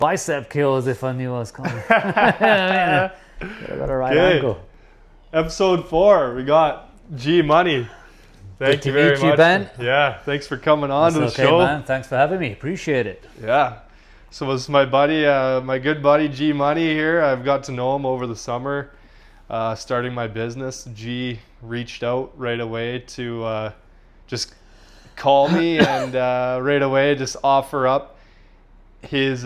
bicep kills if I knew I was coming. I got a right angle. Episode 4, we got G Money. Thank you very much. Ben. Yeah, thanks for coming on to the okay, show. Man. Thanks for having me. Appreciate it. Yeah. So it was my buddy, my good buddy G Money here. I've got to know him over the summer, starting my business. G reached out right away to just call me and right away just offer up his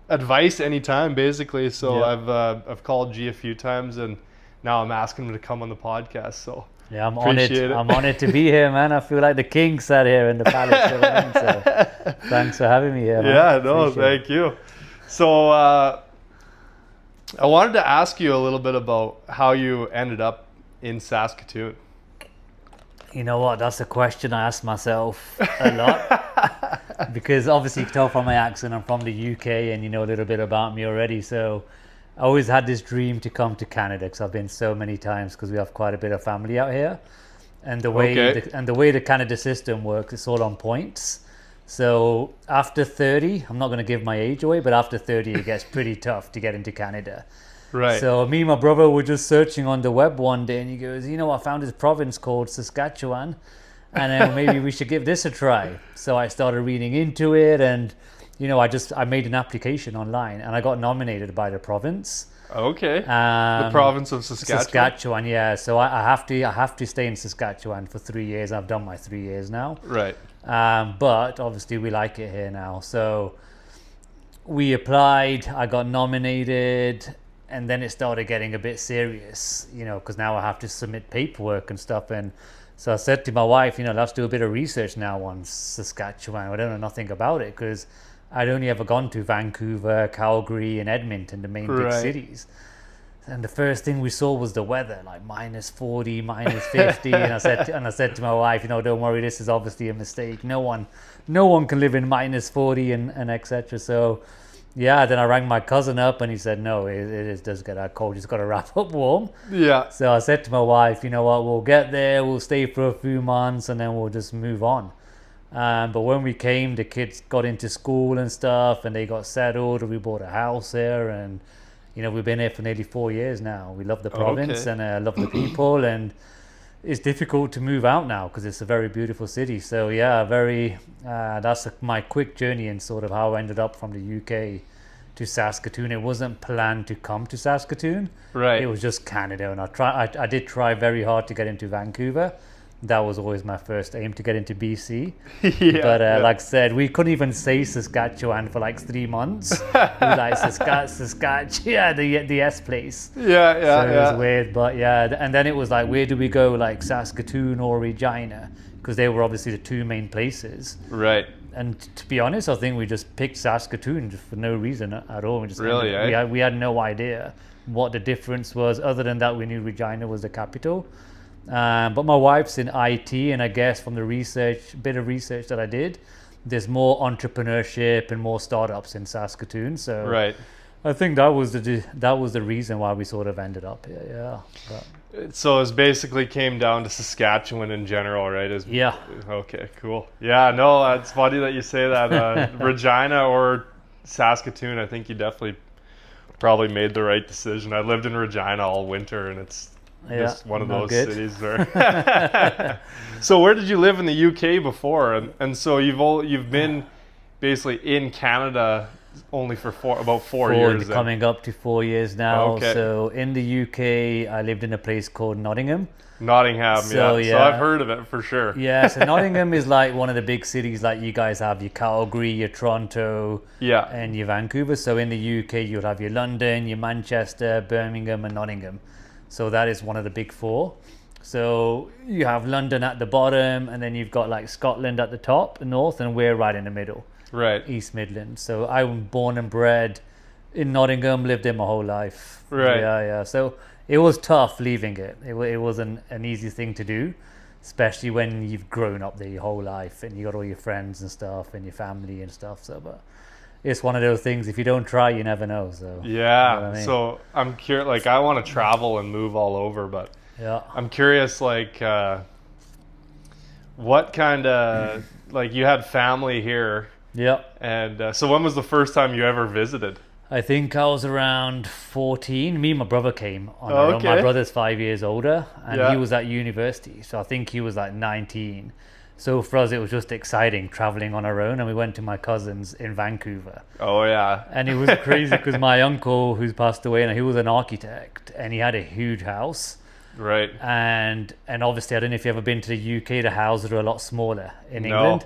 advice anytime, basically. So yeah. I've called G a few times, and now I'm asking him to come on the podcast. So yeah, I'm honored to be here, man. I feel like the king sat here in the palace. So thanks for having me here, man. Yeah, no, thank you. So I wanted to ask you a little bit about how you ended up in Saskatoon. You know what? That's a question I ask myself a lot. Because obviously you can tell from my accent I'm from the UK, and you know a little bit about me already. So I always had this dream to come to Canada because I've been so many times because we have quite a bit of family out here. And the way the Canada system works, it's all on points. So after 30, I'm not going to give my age away, but after 30 it gets pretty tough to get into Canada. Right. So me and my brother were just searching on the web one day, and he goes, you know, I found this province called Saskatchewan, and maybe we should give this a try. So I started reading into it, and you know, I made an application online, and I got nominated by the province. Okay. The province of Saskatchewan. Saskatchewan, yeah. So I have to stay in Saskatchewan for 3 years. I've done my 3 years now. Right. But obviously we like it here now. So we applied. I got nominated. And then it started getting a bit serious, you know, because now I have to submit paperwork and stuff. And so I said to my wife, you know, let's do a bit of research now on Saskatchewan. I don't know nothing about it because I'd only ever gone to Vancouver, Calgary, and Edmonton, the main big cities. And the first thing we saw was the weather, like minus 40, minus 50. and I said to my wife, you know, don't worry, this is obviously a mistake. No one can live in minus 40 and etc. So yeah, then I rang my cousin up, and he said, no, it does get that cold. It's got to wrap up warm. Yeah. So I said to my wife, you know what, we'll get there, we'll stay for a few months, and then we'll just move on. But when we came, the kids got into school and stuff, and they got settled, and we bought a house here, and you know, we've been here for nearly 4 years now. We love the province and love the people, and it's difficult to move out now because it's a very beautiful city. So yeah, that's my quick journey and sort of how I ended up from the UK to Saskatoon. It wasn't planned to come to Saskatoon. Right. It was just Canada, and I did try very hard to get into Vancouver. That was always my first aim, to get into BC. But like I said, we couldn't even say Saskatchewan for like 3 months. We were like Saskatchewan, yeah, the S place. Yeah. So it was weird, but yeah. And then it was like, where do we go, like Saskatoon or Regina? Because they were obviously the two main places. Right. And to be honest, I think we just picked Saskatoon just for no reason at all. We had no idea what the difference was, other than that we knew Regina was the capital. But my wife's in IT, and I guess from the bit of research that I did, there's more entrepreneurship and more startups in Saskatoon. So right. I think that was the reason why we sort of ended up here. Yeah. But so it basically came down to Saskatchewan in general, right? Yeah. Okay, cool. Yeah, no, it's funny that you say that. Regina or Saskatoon, I think you definitely probably made the right decision. I lived in Regina all winter, and it's just one of those cities there. So where did you live in the UK before? And so you've been basically in Canada only for about four years. Coming up to 4 years now. Okay. So in the UK, I lived in a place called Nottingham. Nottingham, So I've heard of it for sure. Yeah, so Nottingham is like one of the big cities, like you guys have your Calgary, your Toronto, and your Vancouver. So in the UK, you'll have your London, your Manchester, Birmingham, and Nottingham. So that is one of the big four. So you have London at the bottom, and then you've got like Scotland at the top, the north, and we're right in the middle. Right. East Midlands. So I was born and bred in Nottingham, lived there my whole life. Right. Yeah. So it was tough leaving it. It wasn't an easy thing to do, especially when you've grown up there your whole life and you got all your friends and stuff and your family and stuff. So, but it's one of those things, if you don't try, you never know. So yeah. You know what I mean? So I'm curious, like I want to travel and move all over, but I'm curious, like what kind of, like you had family here, Yeah. And so when was the first time you ever visited? I think I was around 14. Me and my brother came on our own. Okay. My brother's 5 years older, and Yeah. he was at university. So I think he was like 19. So for us, it was just exciting traveling on our own. And we went to my cousin's in Vancouver. Oh yeah. And it was crazy because my uncle, who's passed away, and he was an architect, and he had a huge house. Right. And obviously, I don't know if you've ever been to the UK, the houses are a lot smaller in No. England.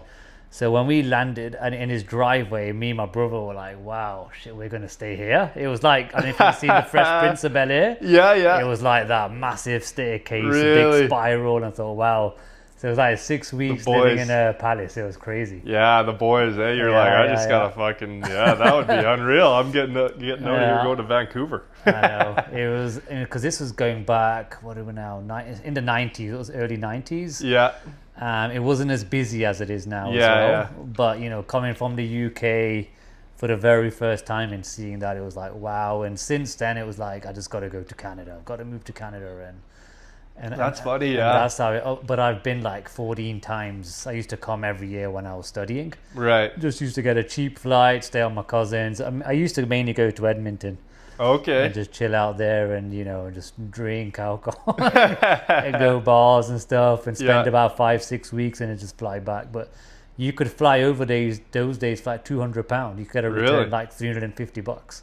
So when we landed and in his driveway, me and my brother were like, wow, shit, we're going to stay here. It was like, I don't know if you've seen The Fresh Prince of Bel-Air. Yeah, yeah. It was like that massive staircase, Really? big spiral. And I thought, wow. So it was like 6 weeks living in a palace. It was crazy. Yeah, the boys, eh? You're Yeah, like, I yeah, just yeah. gotta fucking, yeah, that would be unreal. I'm getting out here Yeah. to go to Vancouver. I know. It was, because this was going back, what are we now? In the 90s. It was early 90s. Yeah, It wasn't as busy as it is now as Yeah, well. yeah. But, coming from the UK for the very first time and seeing that, it was like, wow. And since then, it was like, I just got to go to Canada. I've got to move to Canada. And That's funny, and yeah. that's how but I've been like 14 times. I used to come every year when I was studying. right. Just used to get a cheap flight, stay on my cousins. I used to mainly go to Edmonton Okay. and just chill out there and, just drink alcohol and go bars and stuff and spend Yeah. about 5-6 weeks and then just fly back. But you could fly over those days for like £200. You could get a return Really? like $350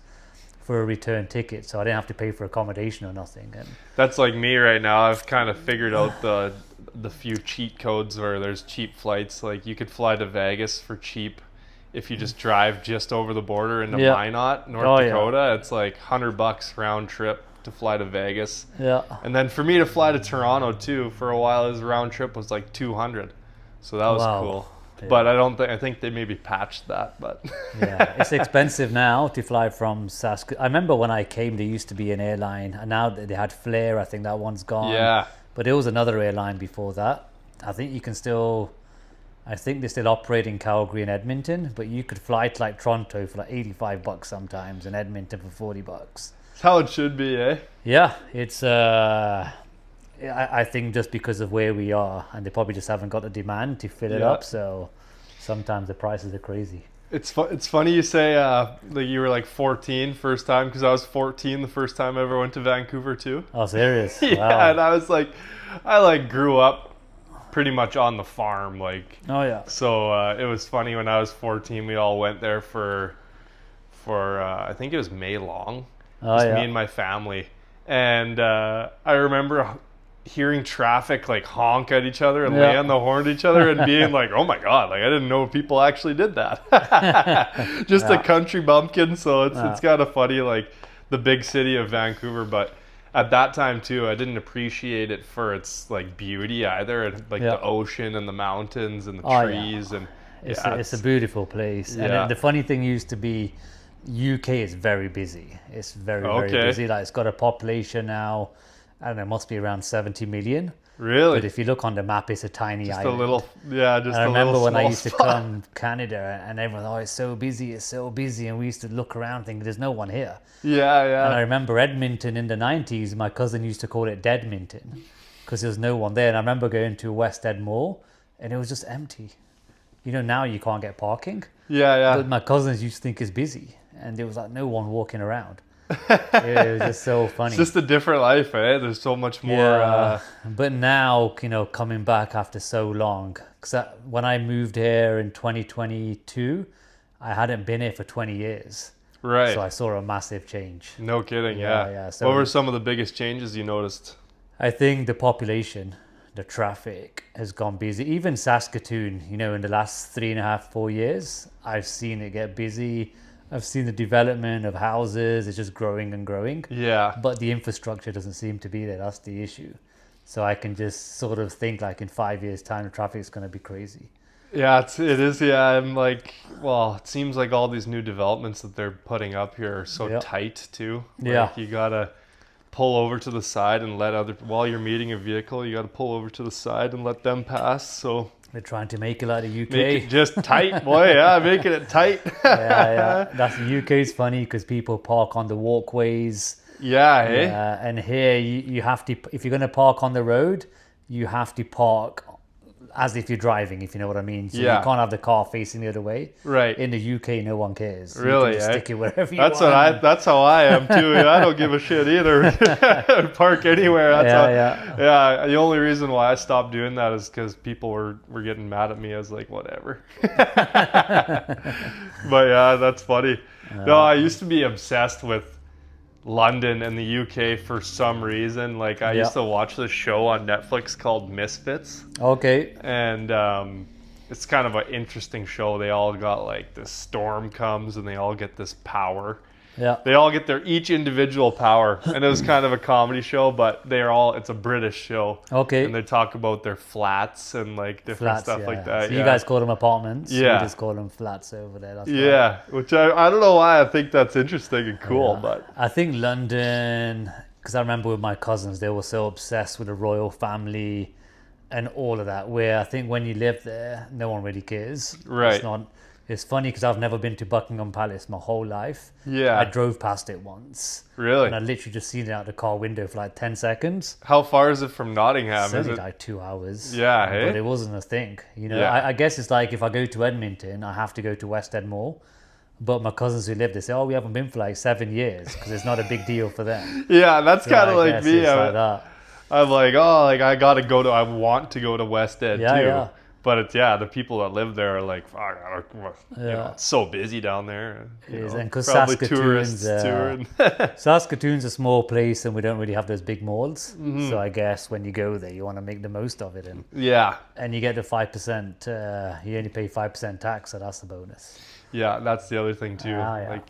for a return ticket. So I didn't have to pay for accommodation or nothing. And That's like me right now. I've kind of figured out the few cheat codes where there's cheap flights. Like you could fly to Vegas for cheap if you just drive just over the border into Yeah. Minot, North Oh, yeah. Dakota. It's like $100 round trip to fly to Vegas. yeah. And then for me to fly to Toronto too, for a while, his round trip was like 200. So that was Wow. cool. Yeah. But I think they maybe patched that, but Yeah, it's expensive now to fly from Saskatoon. I remember when I came, there used to be an airline, and now they had Flair. I think that one's gone. yeah. But there was another airline before that. I think they still operate in Calgary and Edmonton, but you could fly to like Toronto for like $85 sometimes, and Edmonton for $40. That's how it should be, eh? Yeah, it's I think just because of where we are, and they probably just haven't got the demand to fill it Yeah. up. So sometimes the prices are crazy. It's funny you say like you were like 14 first time, because I was 14 the first time I ever went to Vancouver too. Oh, serious? Yeah, Wow. and I was like, I grew up pretty much on the farm, like. Oh yeah. So it was funny when I was 14, we all went there for I think it was May Long, Oh just yeah. me and my family, and I remember hearing traffic like honk at each other and Yeah. lay on the horn at each other and being like, oh my god, like I didn't know people actually did that. Just a Yeah. country bumpkin. So it's Yeah. kind of funny, like the big city of Vancouver, but at that time too, I didn't appreciate it for its like beauty either, and like Yeah. the ocean and the mountains and the Oh, yeah. trees and It's a beautiful place. Yeah. And the funny thing used to be UK is very busy. It's very Okay. busy. Like it's got a population now, I don't know, it must be around 70 million. really But if you look on the map, it's a tiny just island. a little, yeah, just And I a remember little when I small used to spot. come Canada and everyone, oh, it's so busy, and we used to look around thinking there's no one here. Yeah, And I yeah, remember Edmonton in the 90s, my cousin used to call it Deadminton because there was no one there. And I remember going to West Ed Mall and it was just empty. Now you can't get parking. yeah. But my cousins used to think it's busy and there was like no one walking around. It was just so funny. It's just a different life, eh? There's so much more. Yeah, but now, coming back after so long, because when I moved here in 2022, I hadn't been here for 20 years. Right. So I saw a massive change. No kidding. Yeah, Yeah. yeah, so- What were some of the biggest changes you noticed? I think the population, the traffic has gone busy. Even Saskatoon, in the last 3.5, 4 years, I've seen it get busy. I've seen the development of houses. It's just growing and growing. Yeah. But the infrastructure doesn't seem to be there. That's the issue. So I can just sort of think like in 5 years' time, the traffic is going to be crazy. Yeah, it is. Yeah, I'm like, well, it seems like all these new developments that they're putting up here are so Yeah. tight too. Like, Yeah. you gotta pull over to the side and let while you're meeting a vehicle, you gotta pull over to the side and let them pass. So They're trying to make it like the UK. make it just tight, boy. Yeah, making it tight. yeah. That's the UK's funny because people park on the walkways. Yeah, hey. And here you have to, if you're going to park on the road, you have to park as if you're driving, if you know what I mean. So Yeah. you can't have the car facing the other way. Right. In the UK, no one cares. Really, You can just eh? stick it wherever you That's want. that's how I am too. I don't give a shit either. Park anywhere. That's Yeah. The only reason why I stopped doing that is because people were getting mad at me. I was like, whatever. But yeah, that's funny. No, I used to be obsessed with London and the UK for some reason. Like I used to watch this show on Netflix called Misfits. Okay. And it's kind of an interesting show. They all got like this storm comes and they all get this power. Yeah. They all get their each individual power. And it was kind of a comedy show, but it's a British show. Okay. And they talk about their flats and like different stuff like that. So you guys call them apartments. Yeah. We just call them flats over there. That's yeah. Which I don't know why I think that's interesting and cool, but I think London, because I remember with my cousins, they were so obsessed with the royal family and all of that, where I think when you live there, no one really cares. Right. It's funny because I've never been to Buckingham Palace my whole life. Yeah. I drove past it once. Really? And I literally just seen it out the car window for like 10 seconds. How far is it from Nottingham? It's Is only it? like 2 hours. Yeah, hey? But it wasn't a thing. You know, Yeah. I guess it's like if I go to Edmonton, I have to go to West End Mall. But my cousins who live there say, oh, we haven't been for like 7 years because it's not a big deal for them. Yeah, that's So kind of I like guess me. it's like that. I'm like, I want to go to West End too. Yeah. But it's the people that live there are like, fuck, it's so busy down there. It is, and because probably Saskatoon's tourists touring. Saskatoon's a small place and we don't really have those big malls. Mm-hmm. So I guess when you go there, you want to make the most of it, and Yeah, you get the 5%. You only pay 5% tax, so that's the bonus. yeah, that's the other thing too. Yeah. Like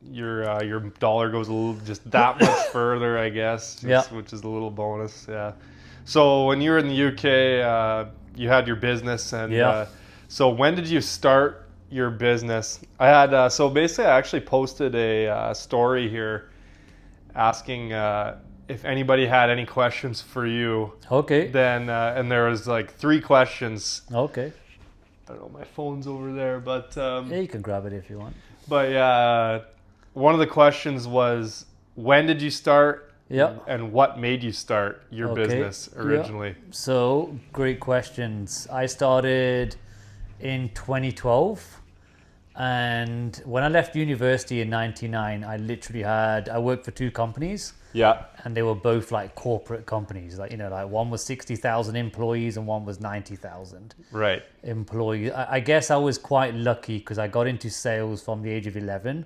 your dollar goes a little just that much further, I guess. Which is a little bonus. Yeah. So when you were in the UK, you had your business, and so when did you start your business? I had so basically I actually posted a story here asking if anybody had any questions for you. Okay. Then and there was like 3 questions. Okay. I don't know, my phone's over there, but Yeah, you can grab it if you want. but yeah, one of the questions was, when did you start? Yeah. And what made you start your business originally? Yeah. So, great questions. I started in 2012. And when I left university in 99, I worked for 2 companies. Yeah. And they were both like corporate companies. Like, like one was 60,000 employees and one was 90,000 Right. employees. I guess I was quite lucky because I got into sales from the age of 11.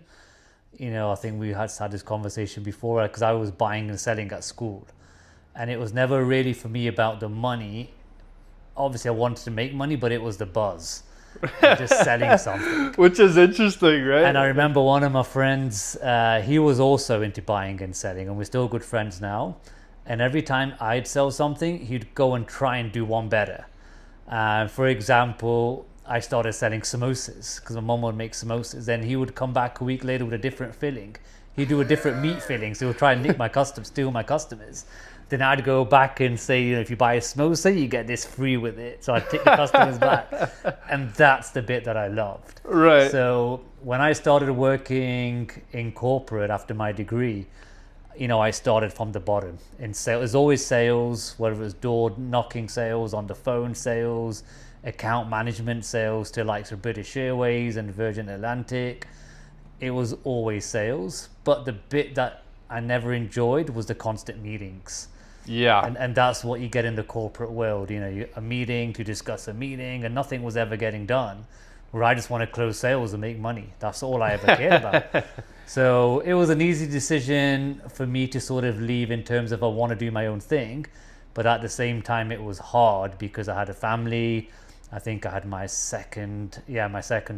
I think we had this conversation before because I was buying and selling at school, and it was never really for me about the money. Obviously, I wanted to make money, but it was the buzz, just selling something. Which is interesting, right? And I remember one of my friends, he was also into buying and selling, and we're still good friends now. And every time I'd sell something, he'd go and try and do one better. For example, I started selling samosas because my mom would make samosas. Then he would come back a week later with a different filling. He'd do a different meat filling, so he would try and steal my customers. Then I'd go back and say, if you buy a samosa, you get this free with it. So I'd take the customers back. And that's the bit that I loved. Right. So when I started working in corporate after my degree, I started from the bottom in sales. There's always sales, whether it was door knocking sales, on the phone sales, account management sales to like British Airways and Virgin Atlantic. It was always sales, but the bit that I never enjoyed was the constant meetings. Yeah. And that's what you get in the corporate world. A meeting to discuss a meeting, and nothing was ever getting done. Where I just want to close sales and make money. That's all I ever cared about. So it was an easy decision for me to sort of leave in terms of I want to do my own thing, but at the same time it was hard because I had a family. I think I had my second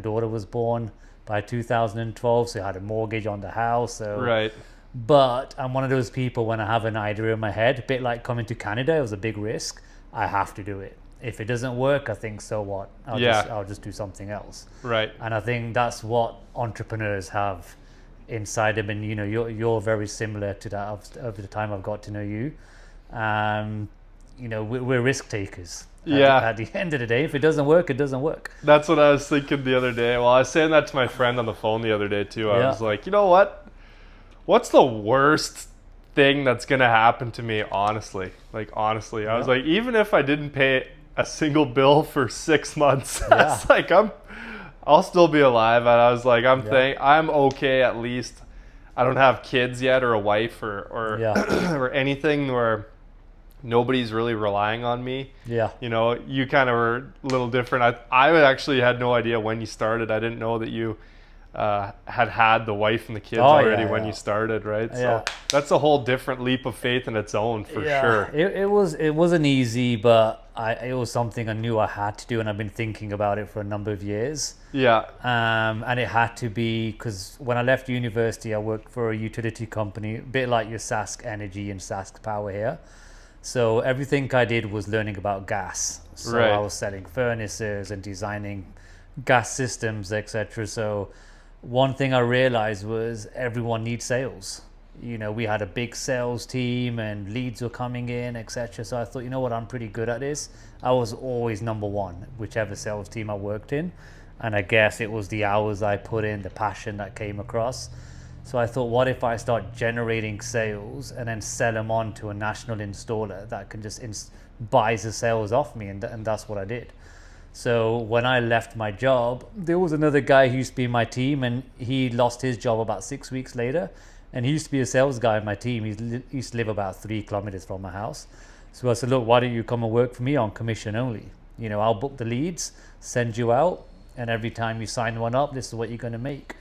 daughter was born by 2012, so I had a mortgage on the house. So Right. But I'm one of those people, when I have an idea in my head, a bit like coming to Canada, it was a big risk. I have to do it. If it doesn't work, I think, so what? I'll just do something else. Right. And I think that's what entrepreneurs have inside them. And you're very similar to that over the time I've got to know you. We're risk takers. At the end of the day, if it doesn't work, it doesn't work. That's what I was thinking the other day. Well, I was saying that to my friend on the phone the other day too. I was like, you know what? What's the worst thing that's gonna happen to me? Honestly, I was like, even if I didn't pay a single bill for 6 months. Yeah. It's like I'll still be alive, and I was like, I'm okay at least. I don't have kids yet or a wife or or anything where nobody's really relying on me. Yeah. You know, you kind of were a little different. I actually had no idea when you started. I didn't know that you had the wife and the kids already when you started, right? So that's a whole different leap of faith in its own, for sure. It wasn't easy, but it was something I knew I had to do, and I've been thinking about it for a number of years. Yeah. And it had to be, because when I left university, I worked for a utility company, a bit like your Sask Energy and Sask Power here. So everything I did was learning about gas. So I was selling furnaces and designing gas systems, etc. So one thing I realized was everyone needs sales. You know, we had a big sales team and leads were coming in, etc. So I thought, you know what, I'm pretty good at this. I was always number one, whichever sales team I worked in. And I guess it was the hours I put in, the passion that came across. So I thought, what if I start generating sales and then sell them on to a national installer that can just buys the sales off me, and that's what I did. So when I left my job, there was another guy who used to be in my team, and he lost his job about 6 weeks later. And he used to be a sales guy in my team. He used to live about 3 kilometers from my house. So I said, look, why don't you come and work for me on commission only? You know, I'll book the leads, send you out, and every time you sign one up, this is what you're going to make.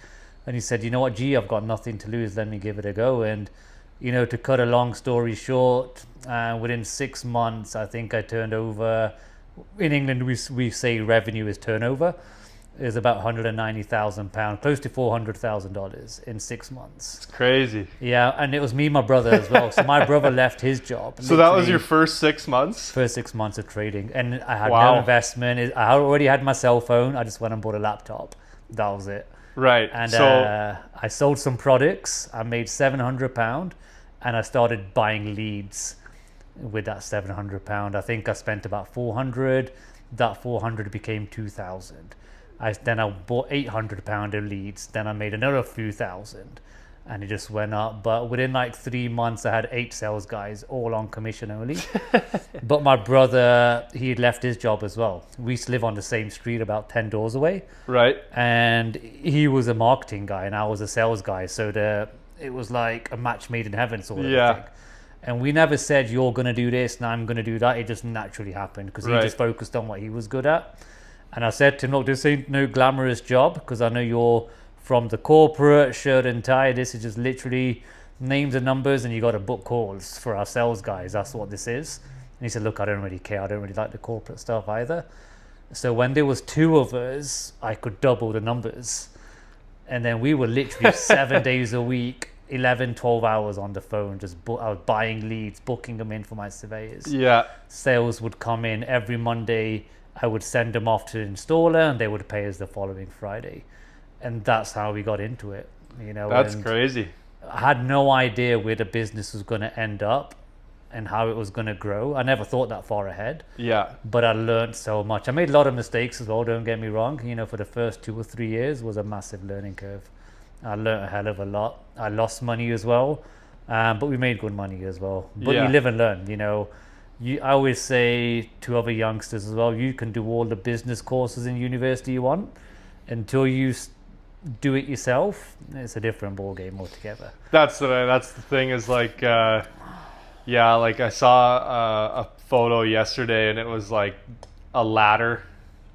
And he said, you know what, G, I've got nothing to lose. Let me give it a go. And, you know, to cut a long story short, within 6 months, I think I turned over. In England, we say revenue is turnover. Is about £190,000, close to $400,000 in 6 months. It's crazy. Yeah, and it was me and my brother as well. So my brother left his job. So that was your first 6 months? First 6 months of trading. And I had no investment. I already had my cell phone. I just went and bought a laptop. That was it. Right. And I sold some products. I made £700, and I started buying leads with that £700. I think I spent about 400. That 400 became 2,000. Then I bought £800 of leads. Then I made another few thousand, and it just went up. But within like 3 months, I had 8 sales guys, all on commission only. But my brother, he had left his job as well. We used to live on the same street, about 10 doors away. Right. And he was a marketing guy, and I was a sales guy. So it was like a match made in heaven sort of thing. And we never said, you're going to do this and I'm going to do that. It just naturally happened because he just focused on what he was good at. And I said to him, look, this ain't no glamorous job, because I know you're from the corporate, shirt and tie. This is just literally names and numbers, and you got to book calls for our sales guys. That's what this is. And he said, look, I don't really care. I don't really like the corporate stuff either. So when there was 2 of us, I could double the numbers. And then we were literally 7 days a week, 11, 12 hours on the phone. I was buying leads, booking them in for my surveyors. Yeah. Sales would come in every Monday. I would send them off to the installer, and they would pay us the following Friday. And that's how we got into it. You know, that's crazy. I had no idea where the business was going to end up and how it was going to grow. I never thought that far ahead. Yeah. But I learned so much. I made a lot of mistakes as well, don't get me wrong. You know, for the first 2 or 3 years was a massive learning curve. I learned a hell of a lot. I lost money as well, but we made good money as well. But you live and learn, you know. I always say to other youngsters as well, you can do all the business courses in university you want. Until you do it yourself, it's a different ball game altogether. That's the thing is like, like I saw a photo yesterday, and it was like a ladder,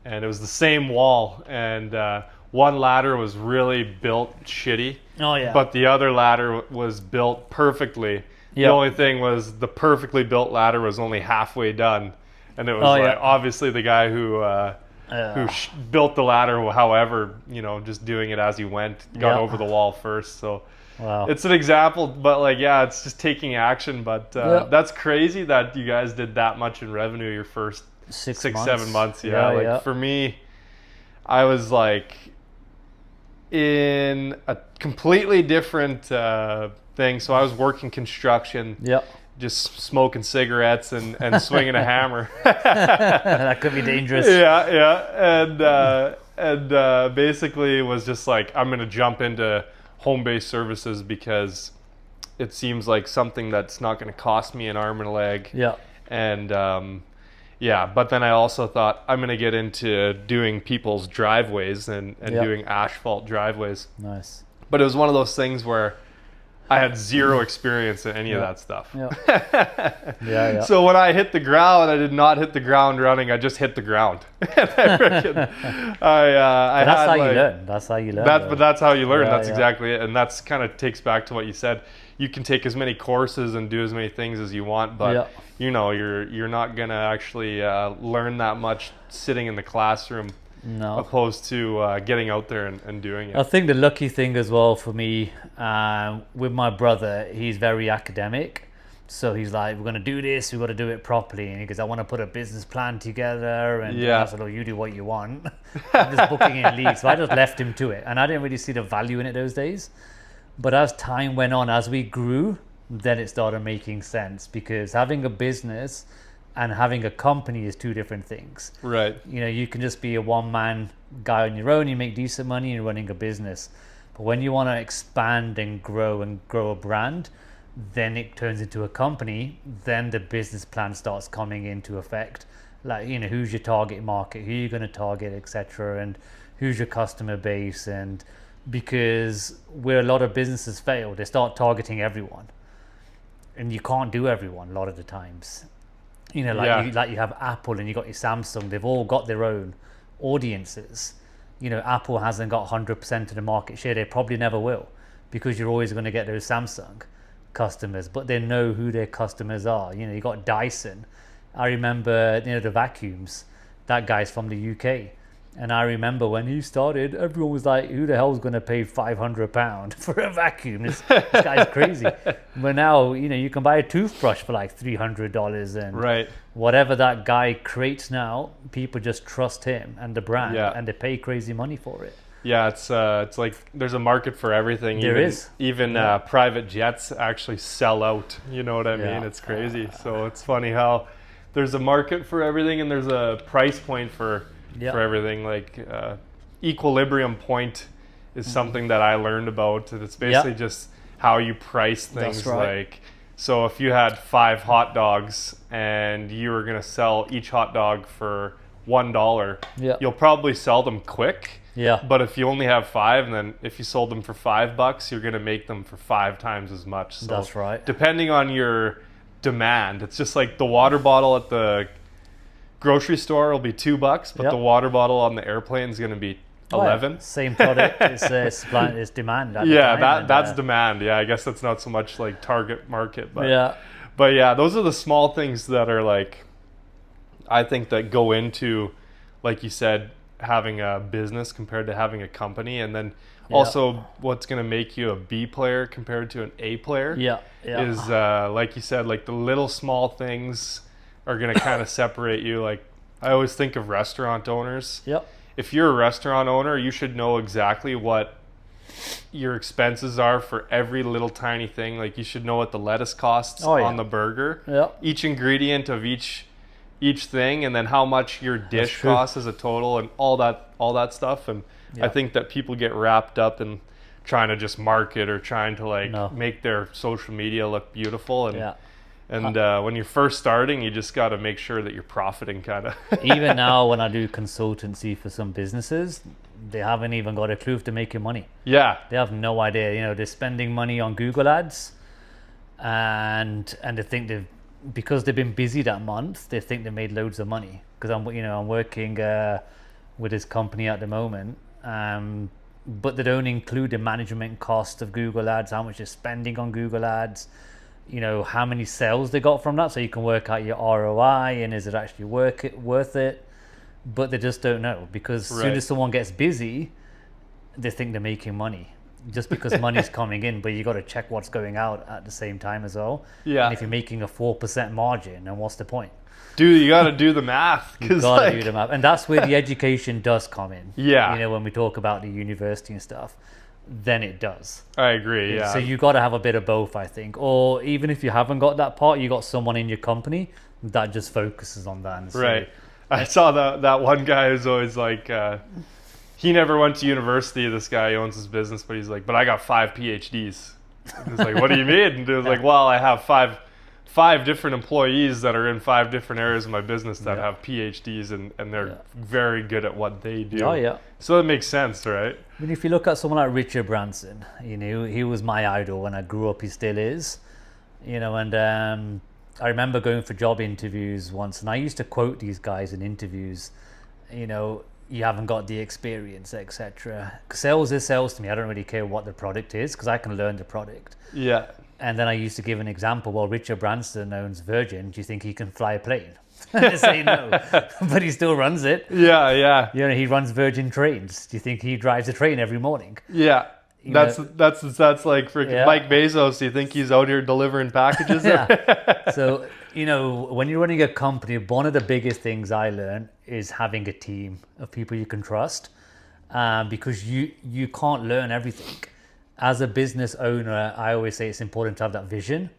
and it was the same wall, and one ladder was really built shitty. Oh yeah. But the other ladder was built perfectly. The only thing was the perfectly built ladder was only halfway done, and it was obviously the guy who built the ladder, however, you know, just doing it as he went, got over the wall first. So it's an example, but like, it's just taking action. But that's crazy that you guys did that much in revenue your first 6 months. 7 months. For me, I was like in a completely different thing. So I was working construction, just smoking cigarettes and swinging a hammer. That could be dangerous. And basically it was just like, I'm gonna jump into home-based services because it seems like something that's not gonna cost me an arm and a leg. And Yeah, but then I also thought I'm going to get into doing people's driveways and doing asphalt driveways. Nice. But it was one of those things where I had zero experience in any of that stuff. Yeah. So when I hit the ground, I did not hit the ground running. I just hit the ground. That's how you learn. That's how you learn. But that's how you learn. Yeah, That's exactly it. And that's kind of takes back to what you said. You can take as many courses and do as many things as you want, but you're not gonna actually learn that much sitting in the classroom. No. Opposed to getting out there and doing it. I think the lucky thing as well for me, with my brother, he's very academic. So he's like, we're going to do this, we've got to do it properly. And he goes, I want to put a business plan together. And I said, oh, you do what you want. I'm just booking in leads. So I just left him to it. And I didn't really see the value in it those days. But as time went on, as we grew, then it started making sense. Because having a business and having a company is two different things. Right. You can just be a one-man guy on your own, you make decent money, you're running a business. But when you want to expand and grow a brand, then it turns into a company, then the business plan starts coming into effect. Like, who's your target market, who you're going to target, etc., and who's your customer base. And because where a lot of businesses fail, they start targeting everyone. And you can't do everyone a lot of the times. You have Apple and you got your Samsung. They've all got their own audiences. Apple hasn't got 100% of the market share. They probably never will, because you're always going to get those Samsung customers. But they know who their customers are. You got Dyson. I remember the vacuums. That guy's from the UK. And I remember when he started, everyone was like, who the hell's going to pay £500 for a vacuum? This guy's crazy. But now, you can buy a toothbrush for like $300. And whatever that guy creates now, people just trust him and the brand. And they pay crazy money for it. Yeah, it's like there's a market for everything. There is. Even private jets actually sell out. You know what I mean? It's crazy. So it's funny how there's a market for everything and there's a price point for everything. Like equilibrium point is something that I learned about. And it's basically just how you price things. That's right. Like, so if you had 5 hot dogs and you were going to sell each hot dog for $1, you'll probably sell them quick. But if you only have 5, and then if you sold them for $5, you're going to make them for 5 times as much. So that's right. Depending on your demand, it's just like the water bottle at the grocery store will be $2, but the water bottle on the airplane is going to be 11. Same product. It's supply, it's demand. That's demand. I guess that's not so much like target market, but those are the small things that are like, I think, that go into, like you said, having a business compared to having a company. And then also what's going to make you a B player compared to an A player is like you said, like the little small things are going to kind of separate you. Like I always think of restaurant owners. If you're a restaurant owner, you should know exactly what your expenses are for every little tiny thing. Like you should know what the lettuce costs on the burger, each ingredient of each thing, and then how much your dish costs as a total, and all that stuff. And I think that people get wrapped up in trying to just market or trying to make their social media look beautiful. And when you're first starting, you just got to make sure that you're profiting, kind of. Even now, when I do consultancy for some businesses, they haven't even got a clue if they're making money. They have no idea. They're spending money on Google ads, and they think because they've been busy that month, they think they made loads of money. Because I'm working with this company at the moment, but they don't include the management cost of Google ads, how much they're spending on Google ads, how many sales they got from that, so you can work out your ROI and is it actually worth it. But they just don't know, because as soon as someone gets busy, they think they're making money. Just because money's coming in, but you got to check what's going out at the same time as well. And if you're making a 4% margin, then what's the point? Dude, you got to do the math. You got to do the math, and that's where the education does come in. When we talk about the university and stuff, then it does. I agree. So you got to have a bit of both, I think. Or even if you haven't got that part, you got someone in your company that just focuses on that. And so, I saw that one guy who's always like. He never went to university, this guy owns his business, but he's like, but I got 5 PhDs. He's like, what do you mean? And it was like, well, I have 5 different employees that are in 5 different areas of my business that Yeah. have PhDs and they're very good at what they do. Oh yeah. So it makes sense, right? I mean, if you look at someone like Richard Branson, you know, he was my idol when I grew up. He still is, you know. And I remember going for job interviews once, and I used to quote these guys in interviews. You know, you haven't got the experience, etc. Sales is sales to me. I don't really care what the product is because I can learn the product. Yeah. And then I used to give an example. Well, Richard Branson owns Virgin. Do you think he can fly a plane? They say no, but he still runs it. Yeah, yeah. You know, he runs Virgin trains. Do you think he drives a train every morning? Yeah. You That's know- like freaking Yeah. Mike Bezos. Do you think he's out here delivering packages? Yeah. So, you know, when you're running a company, one of the biggest things I learned is having a team of people you can trust, because you can't learn everything. As a business owner, I always say it's important to have that vision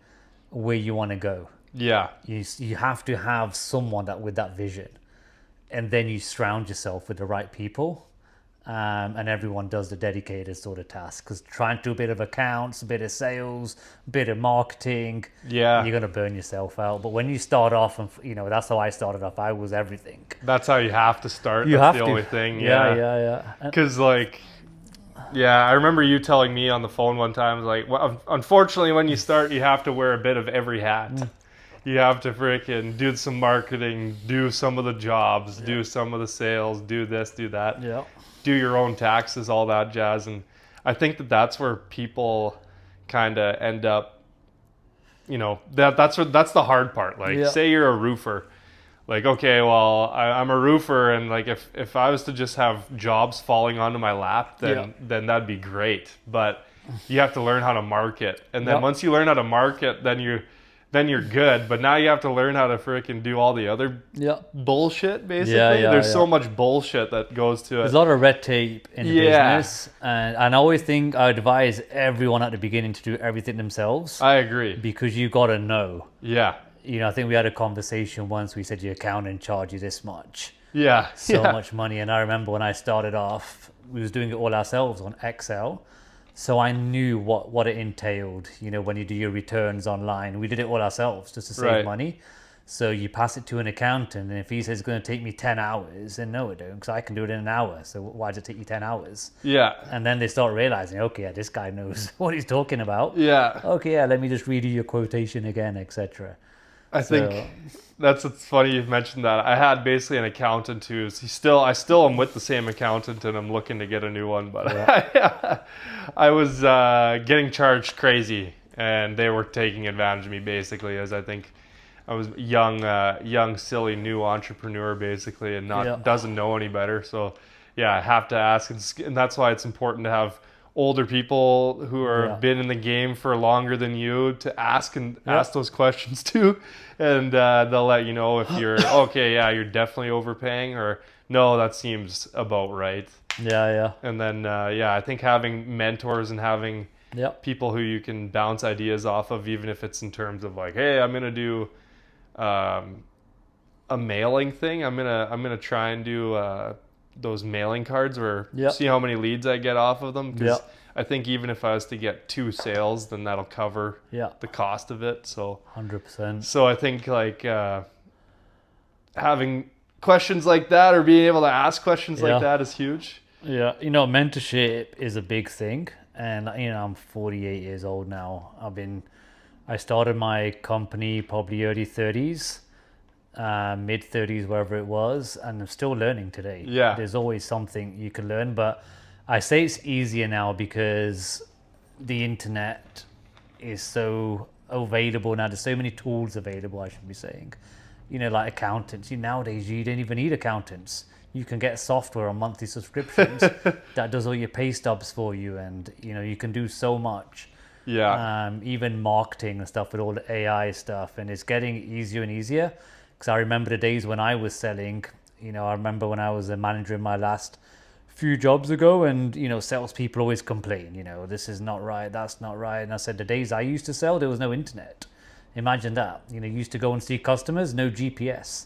where you want to go. Yeah. You have to have someone that with that vision, and then you surround yourself with the right people, and everyone does the dedicated sort of task. Because trying to do a bit of accounts, a bit of sales, a bit of marketing, Yeah. you're gonna burn yourself out. But when you start off, and you know, that's how I started off. I was everything. That's how you have to start. You That's have the to. only thing. Yeah. And- Because yeah, I remember you telling me on the phone one time, like, well, unfortunately, when you start, you have to wear a bit of every hat. You have to freaking do some marketing, do some of the jobs, do some of the sales, do this, do that, yeah. do your own taxes, all that jazz. And I think that's where people kind of end up, you know, that's the hard part. Like, Yeah. say you're a roofer. Like, okay, well, I'm a roofer, and like if I was to just have jobs falling onto my lap, then that'd be great. But you have to learn how to market, and then Yep. once you learn how to market, then you're good. But now you have to learn how to freaking do all the other Yeah. bullshit. Basically, Yeah, there's yeah. so much bullshit that goes to There's it. a lot of red tape in the Yeah. business, and I always think I advise everyone at the beginning to do everything themselves, I agree. because you got to know. Yeah, You know, I think we had a conversation once. We said your accountant charge you this much, yeah, so yeah. much money. And I remember when I started off, we was doing it all ourselves on Excel, so I knew what it entailed. You know, when you do your returns online, we did it all ourselves just to save Right. money. So you pass it to an accountant, and if he says it's going to take me 10 hours, then no, it don't, because I can do it in an hour. So why does it take you 10 hours? Yeah, And then they start realizing, okay, yeah, this guy knows what he's talking about. yeah. Okay, yeah, let me just redo your quotation again, etc. I think it's funny you've mentioned that. I had basically an accountant who's I still am with the same accountant, and I'm looking to get a new one, but I was getting charged crazy, and they were taking advantage of me basically, as I think I was young, silly, new entrepreneur basically, and doesn't know any better. So yeah, I have to ask, and that's why it's important to have older people who are been in the game for longer than you to ask those questions too, and they'll let you know if you're okay. Yeah, you're definitely overpaying, or no, that seems about right. Yeah. And then I think having mentors and having people who you can bounce ideas off of, even if it's in terms of like, hey, I'm gonna do a mailing thing. I'm gonna try and do those mailing cards where see how many leads I get off of them. Because I think even if I was to get 2 sales, then that'll cover the cost of it. So 100%. So I think like having questions like that, or being able to ask questions like that, is huge. Yeah, you know, mentorship is a big thing, and you know, I'm 48 years old now. I started my company probably early 30s. Mid 30s, wherever it was, and I'm still learning today. Yeah. There's always something you can learn, but I say it's easier now because the internet is so available now. There's so many tools available, I should be saying. You know, like accountants. Nowadays, you don't even need accountants. You can get software on monthly subscriptions that does all your pay stubs for you, and you know, you can do so much. Yeah. Even marketing and stuff with all the AI stuff, and it's getting easier and easier. Because I remember the days when I was selling, you know, I remember when I was a manager in my last few jobs ago, and, you know, salespeople always complain, you know, this is not right, that's not right. And I said, the days I used to sell, there was no internet. Imagine that. You know, you used to go and see customers, no GPS,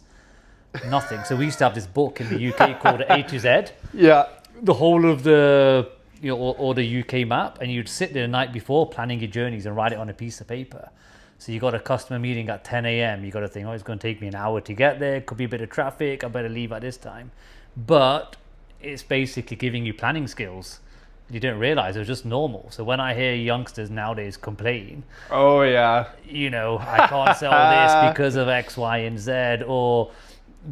nothing. So we used to have this book in the UK called A to Z. Yeah. The whole of the, you know, or the UK map, and you'd sit there the night before planning your journeys and write it on a piece of paper. So you got a customer meeting at 10 a.m. You got to think, oh, it's going to take me an hour to get there. Could be a bit of traffic. I better leave at this time. But it's basically giving you planning skills. You didn't realize it was just normal. So when I hear youngsters nowadays complain, oh yeah, you know, I can't sell this because of X, Y, and Z, or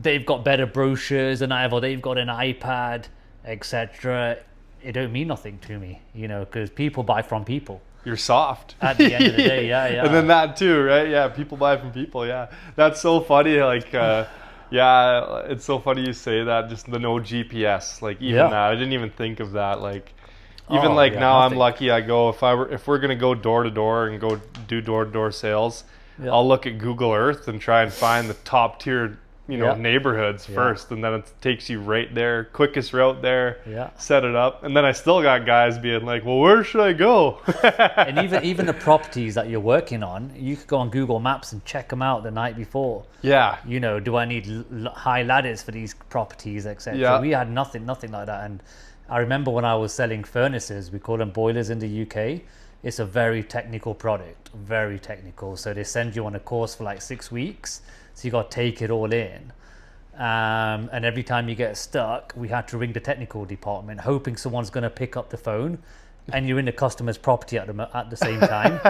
they've got better brochures than I have, or they've got an iPad, etc. It don't mean nothing to me, you know, because people buy from people. You're soft. At the end of the day, yeah. And then that too, right? Yeah, people buy from people. Yeah, that's so funny. Like, yeah, it's so funny you say that. Just the no GPS, like even that. I didn't even think of that. Like, even now, nothing. I'm lucky. I go if we're gonna go door to door and go do door to door sales, I'll look at Google Earth and try and find the top tier, neighborhoods first, and then it takes you right there, quickest route there. Set it up, and then I still got guys being like, "Well, where should I go?" And even the properties that you're working on, you could go on Google Maps and check them out the night before. Yeah. You know, do I need high ladders for these properties, etc. Yeah. We had nothing like that, and I remember when I was selling furnaces, we call them boilers in the UK. It's a very technical product, very technical. So they send you on a course for like 6 weeks. So you got to take it all in. And every time you get stuck, we had to ring the technical department, hoping someone's going to pick up the phone, and you're in the customer's property at the same time.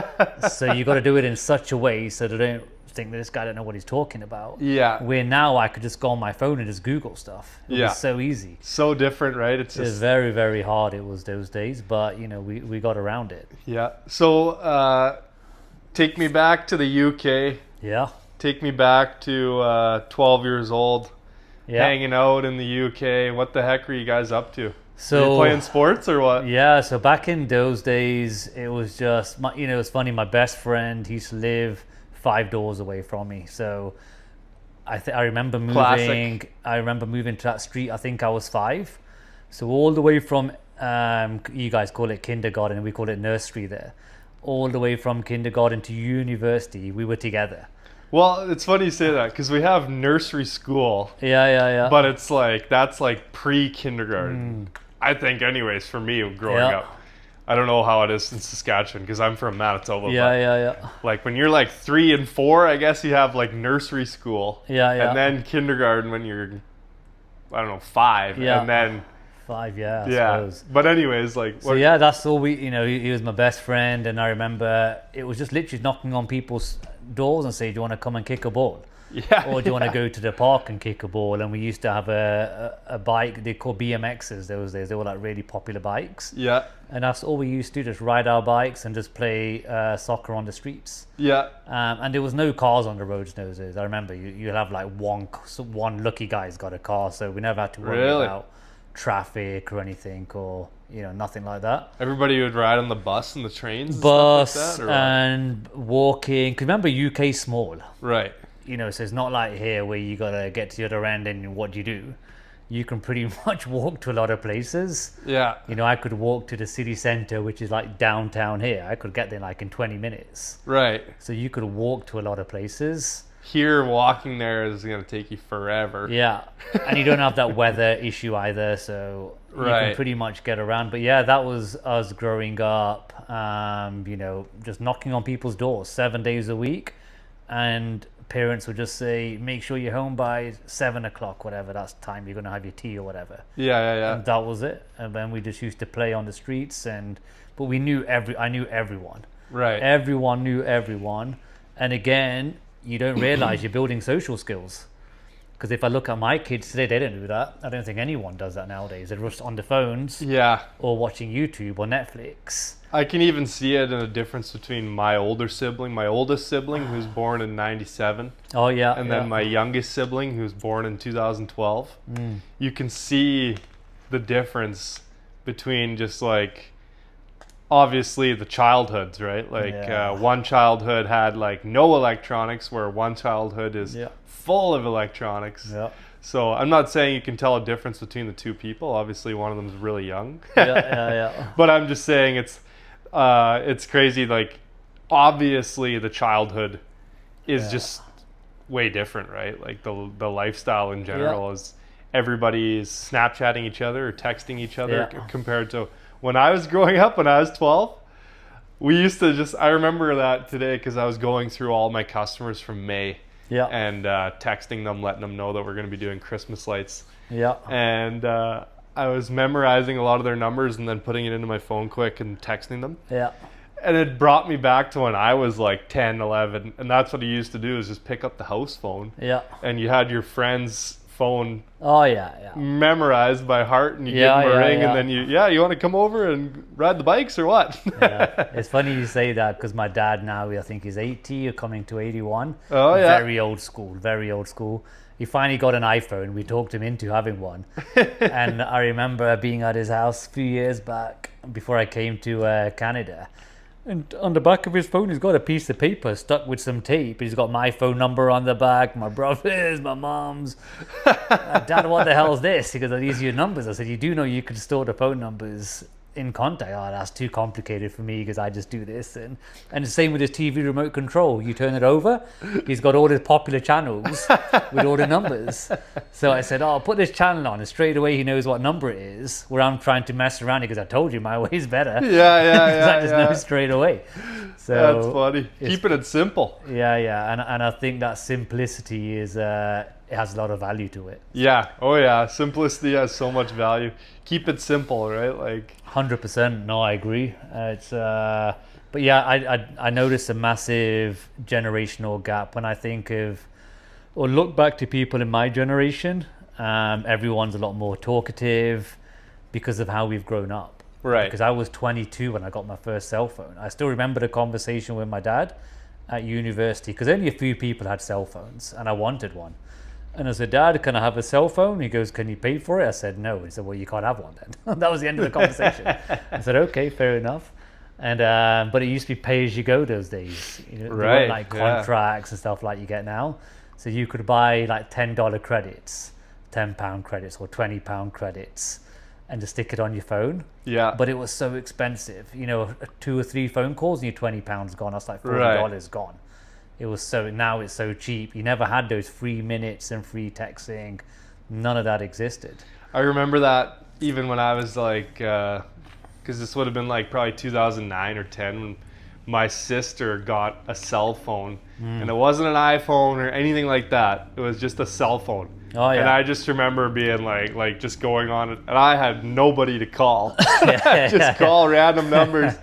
So you got to do it in such a way so they don't think that this guy don't know what he's talking about. Yeah. Where now I could just go on my phone and just Google stuff. It was so easy. So different, right? It was very, very hard. It was those days, but we got around it. Yeah. So take me back to the UK. Yeah. Take me back to 12 years old, hanging out in the UK. What the heck were you guys up to? So were you playing sports or what? Yeah, so back in those days, it was just, it was funny. My best friend, he used to live 5 doors away from me. So I remember moving. Classic. I remember moving to that street. I think I was 5. So all the way from, you guys call it kindergarten, we call it nursery there. All the way from kindergarten to university, we were together. Well, it's funny you say that because we have nursery school. Yeah. But it's like, that's like pre-kindergarten. I think anyways, for me growing up. I don't know how it is in Saskatchewan because I'm from Manitoba. Yeah. Like when you're like 3 and 4, I guess you have like nursery school. Yeah. And then kindergarten when you're, I don't know, 5. Yeah. And then 5, I suppose. But anyways, like... So that's all we, he was my best friend, and I remember it was just literally knocking on people's doors and say, do you want to come and kick a ball? Yeah. Or do you want to go to the park and kick a ball? And we used to have a bike, they called BMXs those days. They were like really popular bikes. Yeah. And that's all we used to do, just ride our bikes and just play soccer on the streets. Yeah. And there was no cars on the roads those days. I remember you'd have like one lucky guy's got a car, so we never had to worry about traffic or anything, or nothing like that. Everybody would ride on the bus and the trains and like that, and walking. 'Cause remember, UK small, right? So it's not like here where you gotta get to the other end, and what do? You can pretty much walk to a lot of places. Yeah. I could walk to the city center, which is like downtown here. I could get there like in 20 minutes. Right. So you could walk to a lot of places. Here, walking there is going to take you forever. Yeah, and you don't have that weather issue either, so you can pretty much get around. But yeah, that was us growing up, just knocking on people's doors 7 days a week, and parents would just say, make sure you're home by 7 o'clock, whatever, that's the time you're going to have your tea or whatever. Yeah. And that was it. And then we just used to play on the streets, but I knew everyone. Right. Everyone knew everyone. And again, you don't realize you're building social skills. Because if I look at my kids today, they don't do that. I don't think anyone does that nowadays. They're just on the phones, or watching YouTube or Netflix. I can even see it in a difference between my oldest sibling, who's born in 97. Oh yeah. And then my youngest sibling, who's born in 2012. You can see the difference between just like, obviously the childhoods, right? Like one childhood had like no electronics, where one childhood is full of electronics. Yeah. So I'm not saying you can tell a difference between the two people. Obviously one of them is really young. But I'm just saying it's crazy. Like obviously the childhood is just way different, right? Like the lifestyle in general is everybody's Snapchatting each other or texting each other compared to when I was growing up, when I was 12, We used to just, I remember that today because I was going through all my customers from May Yeah. and texting them, letting them know that we're going to be doing Christmas lights. Yeah. And I was memorizing a lot of their numbers and then putting it into my phone quick and texting them. Yeah. And it brought me back to when I was like 10, 11. And that's what I used to do, is just pick up the house phone. Yeah. And you had your friend's phone Oh yeah. memorized by heart, and you give them a ring, and then you want to come over and ride the bikes or what? Yeah. It's funny you say that, because my dad now, I think he's 80 or coming to 81. Oh yeah. Very old school. Very old school. He finally got an iPhone. We talked him into having one. And I remember being at his house a few years back before I came to Canada. And on the back of his phone, he's got a piece of paper stuck with some tape. He's got my phone number on the back, my brother's, my mom's. Dad, what the hell is this? He goes, "Oh, these are your numbers." I said, "You do know you can store the phone numbers in contact?" "Oh, that's too complicated for me because I just do this." And the same with his TV remote control. You turn it over, he's got all the popular channels with all the numbers. So I said, "Oh, I'll put this channel on," and straight away he knows what number it is. Where I'm trying to mess around because I told you my way's better. Yeah. I just know straight away. So that's funny. Keeping it simple. Yeah, and I think that simplicity is it has a lot of value to it. Yeah. Oh yeah. Simplicity has so much value. Keep it simple, right? Like 100%. No, I agree. But yeah, I noticed a massive generational gap when I think of or look back to people in my generation. Everyone's a lot more talkative because of how we've grown up. Right. Because I was 22 when I got my first cell phone. I still remember the conversation with my dad at university, because only a few people had cell phones and I wanted one. And I said, "Dad, can I have a cell phone?" He goes, "Can you pay for it?" I said, "No." He said, "Well, you can't have one then." That was the end of the conversation. I said, "Okay, fair enough." And but it used to be pay as you go those days. There weren't like contracts and stuff like you get now. So you could buy like $10 credits, £10 credits, or £20 credits, and just stick it on your phone. Yeah. But it was so expensive. 2 or 3 phone calls and your £20 gone. That's like $40 gone. It was now it's so cheap. You never had those free minutes and free texting. None of that existed. I remember that even when I was like, because this would have been like probably 2009 or 10 when my sister got a cell phone, and it wasn't an iPhone or anything like that. It was just a cell phone. Oh yeah. And I just remember being like just going on it, and I had nobody to call. Just call random numbers.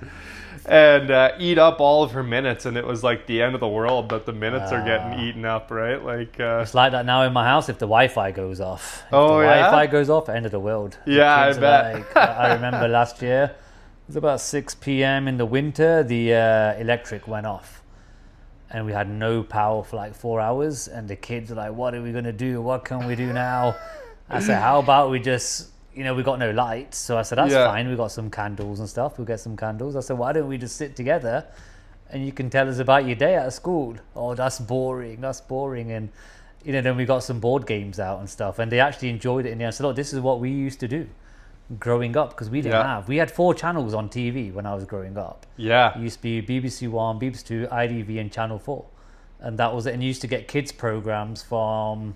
And eat up all of her minutes, and it was like the end of the world that the minutes are getting eaten up, right? Like it's like that now in my house. If the Wi-Fi goes off, Wi-Fi goes off, end of the world. Yeah, I bet. Like, I remember last year, it was about 6 p.m. in the winter. The electric went off, and we had no power for like 4 hours. And the kids were like, "What are we gonna do? What can we do now?" I said, "How about we just." We got no lights, so I said, "That's fine. We got some candles and stuff. We'll get some candles." I said, "Why don't we just sit together and you can tell us about your day at school?" "Oh, that's boring. And then we got some board games out and stuff, and they actually enjoyed it. And I said, "Look, this is what we used to do growing up," because we didn't have. We had 4 channels on TV when I was growing up. Yeah. It used to be BBC One, BBC Two, ITV, and Channel 4, and that was it. And you used to get kids programs from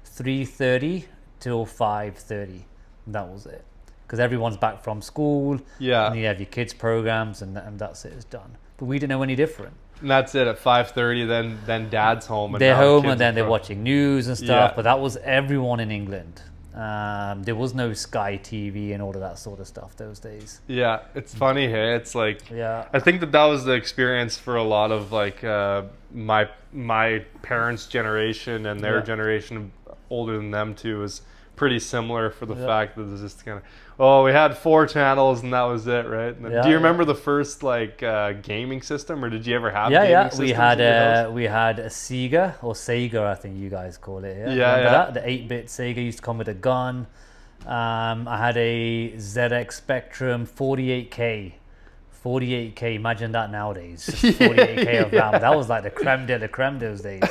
3:30 till 5:30. That was it, because everyone's back from school. Yeah. And you have your kids programs, and that's it. It's done. But we didn't know any different. And that's it at 5:30. Then Dad's home. And they're now the home, kids and then are they're watching news and stuff. Yeah. But that was everyone in England. There was no Sky TV and all of that sort of stuff those days. Yeah, it's funny. Hey, it's like Yeah. I think that was the experience for a lot of like my parents' generation and their generation older than them too is pretty similar for the fact that there's just kind of we had 4 channels and that was it, right? Do you remember the first like gaming system, or did you ever have gaming systems? We had a Sega, or Sega, I think you guys call it. Remember that? The 8-bit Sega used to come with a gun. I had a ZX Spectrum 48K. Imagine that nowadays. Just 48K of RAM. That was like the creme de la creme those days.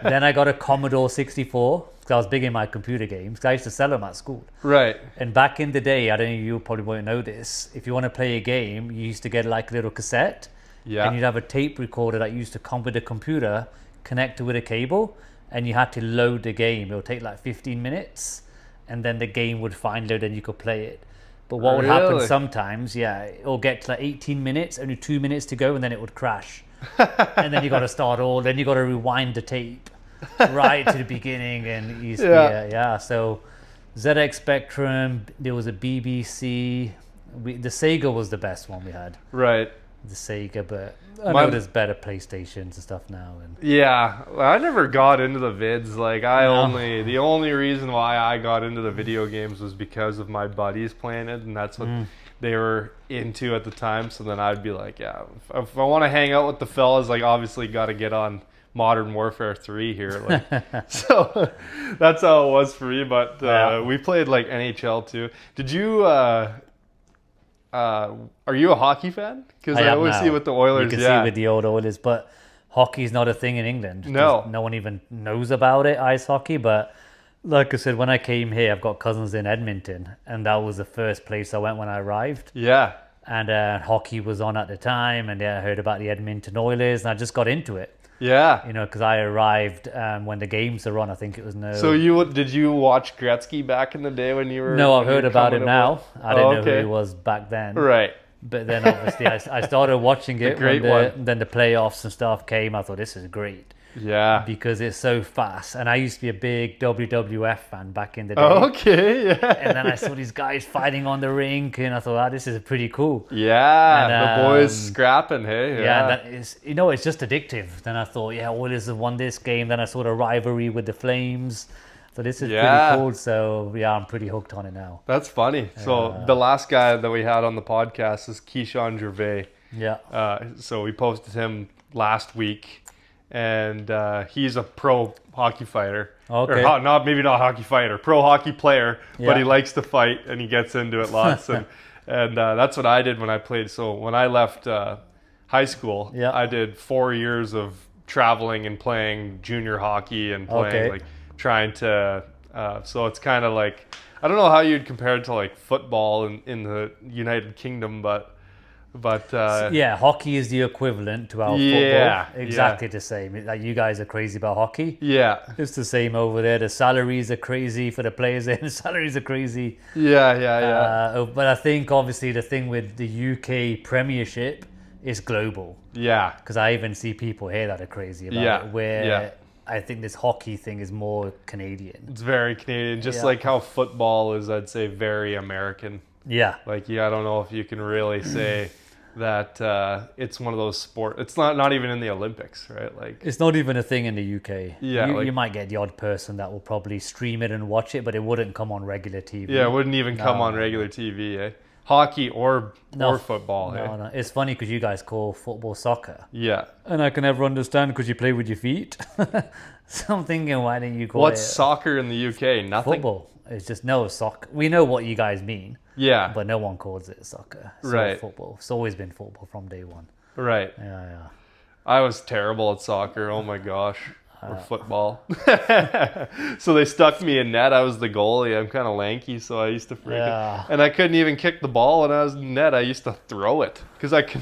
Then I got a Commodore 64, because I was big in my computer games, because I used to sell them at school. Right. And back in the day, I don't know, you probably won't know this, if you want to play a game, you used to get like a little cassette. Yeah. And you'd have a tape recorder that used to come with the computer, connected with a cable, and you had to load the game. It would take like 15 minutes, and then the game would finally load and you could play it. But what would happen Really? sometimes, it'll get to like 18 minutes, only 2 minutes to go, and then it would crash. And then you got to start all, then you got to rewind the tape right to the beginning. And it used to be, so ZX Spectrum, there was a BBC, the Sega was the best one we had. Right. The Sega, but I know there's better PlayStations and stuff now. And Yeah, I never got into the vids. Like the only reason why I got into the video games was because of my buddies playing it, and that's what they were into at the time. So then I'd be like, yeah, if I want to hang out with the fellas, like obviously got to get on Modern Warfare 3 here. Like, so that's how it was for me. But we played like NHL too. Did you? Are you a hockey fan? Because I always see with the Oilers. You can see with the old Oilers, but hockey's not a thing in England. No. No one even knows about it, ice hockey. But like I said, when I came here, I've got cousins in Edmonton, and that was the first place I went when I arrived. Yeah. And hockey was on at the time, and I heard about the Edmonton Oilers, and I just got into it. Yeah. Because I arrived when the games are on. I think it was no. So did you watch Gretzky back in the day when you were? No, I've heard about him now. I didn't know who okay. he was back then. Right. But then obviously I started watching it when then the playoffs and stuff came. I thought this is great. Yeah. Because it's so fast. And I used to be a big WWF fan back in the day. Okay, yeah. And then I saw these guys fighting on the rink, and I thought, this is pretty cool. Yeah, And, the boys scrapping, hey? Yeah, that is, it's just addictive. Then I thought, Oilers have won this game. Then I saw the rivalry with the Flames. So this is pretty cool. So I'm pretty hooked on it now. That's funny. So the last guy that we had on the podcast is Keyshawn Gervais. Yeah. So we posted him last week. And he's a pro hockey fighter. Okay. Or maybe not hockey fighter, pro hockey player, but he likes to fight and he gets into it lots. and that's what I did when I played. So when I left high school, I did 4 years of traveling and playing junior hockey and playing trying to. So it's kind of like, I don't know how you'd compare it to like football in the United Kingdom, but hockey is the equivalent to our football. Exactly the same. Like, you guys are crazy about hockey. Yeah. It's the same over there. The salaries are crazy for the players there. The salaries are crazy. Yeah. But I think obviously the thing with the UK Premiership is global. Yeah. Because I even see people here that are crazy about it. Where I think this hockey thing is more Canadian. It's very Canadian. Just like how football is, I'd say, very American. Yeah. Like, I don't know if you can really say that it's one of those sports. It's not even in the Olympics, right? Like, it's not even a thing in the UK. Yeah, you might get the odd person that will probably stream it and watch it, but it wouldn't come on regular TV. Yeah, it wouldn't even come on regular TV, eh? Hockey or football, No. It's funny because you guys call football soccer. Yeah. And I can never understand because you play with your feet. So I'm thinking, why don't you call What's soccer in the UK? Nothing? Football. It's just soccer. We know what you guys mean. Yeah. But no one calls it soccer. It's right. Football. It's always been football from day one. Right. Yeah. I was terrible at soccer. Oh my gosh. Or football. So they stuck me in net. I was the goalie. I'm kind of lanky, so I used to freaking... And I couldn't even kick the ball when I was in net. I used to throw it because I could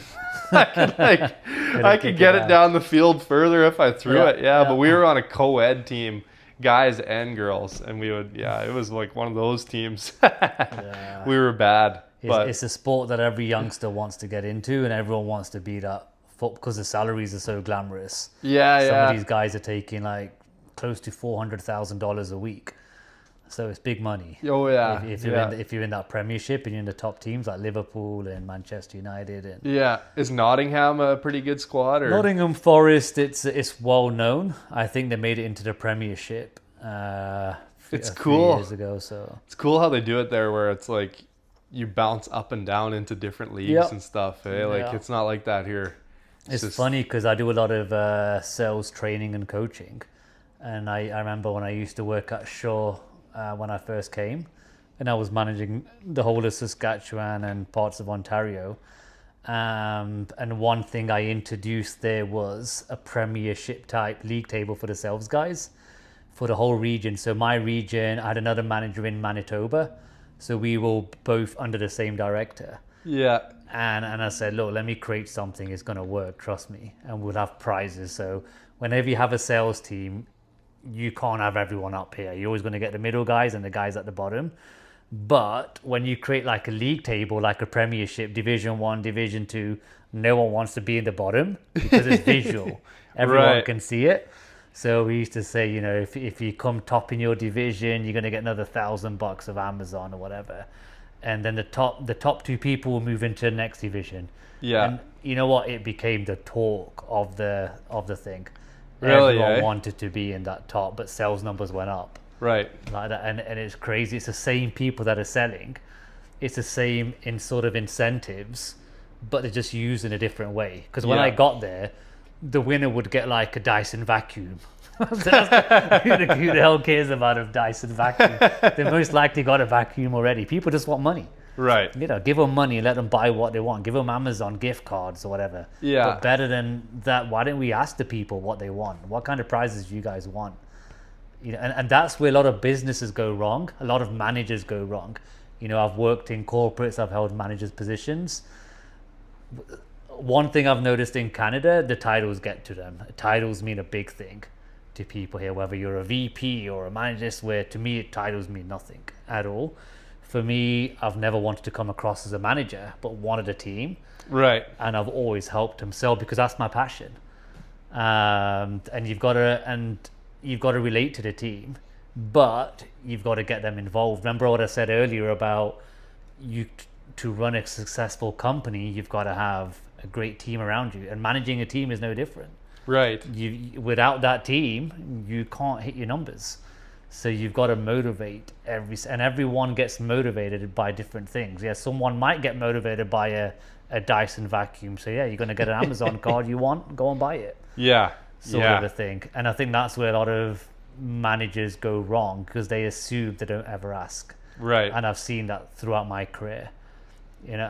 get it down the field further if I threw it. Yeah, but we were on a co-ed team, guys and girls, and we would... Yeah, it was like one of those teams. We were bad. It's a sport that every youngster wants to get into, and everyone wants to be that... because the salaries are so glamorous. Some of these guys are taking like close to $400,000 a week, so it's big money. Oh yeah. If you're in that Premiership and you're in the top teams like Liverpool and Manchester United and is Nottingham a pretty good squad? Or? Nottingham Forest, it's well known. I think they made it into the Premiership. It's cool. 3 years ago, so it's cool how they do it there, where it's like you bounce up and down into different leagues and stuff. Eh? Like it's not like that here. It's funny because I do a lot of sales training and coaching, and I remember when I used to work at Shaw when I first came, and I was managing the whole of Saskatchewan and parts of Ontario, and one thing I introduced there was a Premiership type league table for the sales guys for the whole region. So my region, I had another manager in Manitoba, so we were both under the same director. Yeah. And I said, look, let me create something. It's going to work. Trust me. And we'll have prizes. So whenever you have a sales team, you can't have everyone up here. You're always going to get the middle guys and the guys at the bottom. But when you create like a league table, like a Premiership, Division 1, Division 2, no one wants to be in the bottom because it's visual. Everyone Right. can see it. So we used to say, you know, if you come top in your division, you're going to get another $1,000 of Amazon or whatever. And then the top two people will move into the next division. Yeah. And you know what? It became the talk of the thing. Really, Everyone eh? wanted to be in that top, but sales numbers went up Right. like that, and it's crazy. It's the same people that are selling. It's the same in sort of incentives, but they're just used in a different way. Because when Yeah. I got there, the winner would get like a Dyson vacuum. So that's, who the hell cares about a Dyson vacuum? They most likely got a vacuum already. People just want money. Right. You know, give them money and let them buy what they want. Give them Amazon gift cards or whatever. Yeah. But better than that, why don't we ask the people what they want? What kind of prizes do you guys want? You know, and that's where a lot of businesses go wrong. A lot of managers go wrong. You know, I've worked in corporates. I've held managers' positions. One thing I've noticed in Canada, the titles get to them. Titles mean a big thing to people here, whether you're a VP or a manager, where to me, titles mean nothing at all. For me, I've never wanted to come across as a manager, but wanted a team. Right. And I've always helped them sell because that's my passion. And you've got to relate to the team, but you've got to get them involved. Remember what I said earlier about to run a successful company, you've got to have a great team around you, and managing a team is no different. Right. Without that team, you can't hit your numbers. So you've got to motivate everyone gets motivated by different things. Yeah, someone might get motivated by a Dyson vacuum. So yeah, you're going to get an Amazon card you want, go and buy it. Yeah. Sort of a thing. And I think that's where a lot of managers go wrong, because they assume they don't ever ask. Right. And I've seen that throughout my career. You know,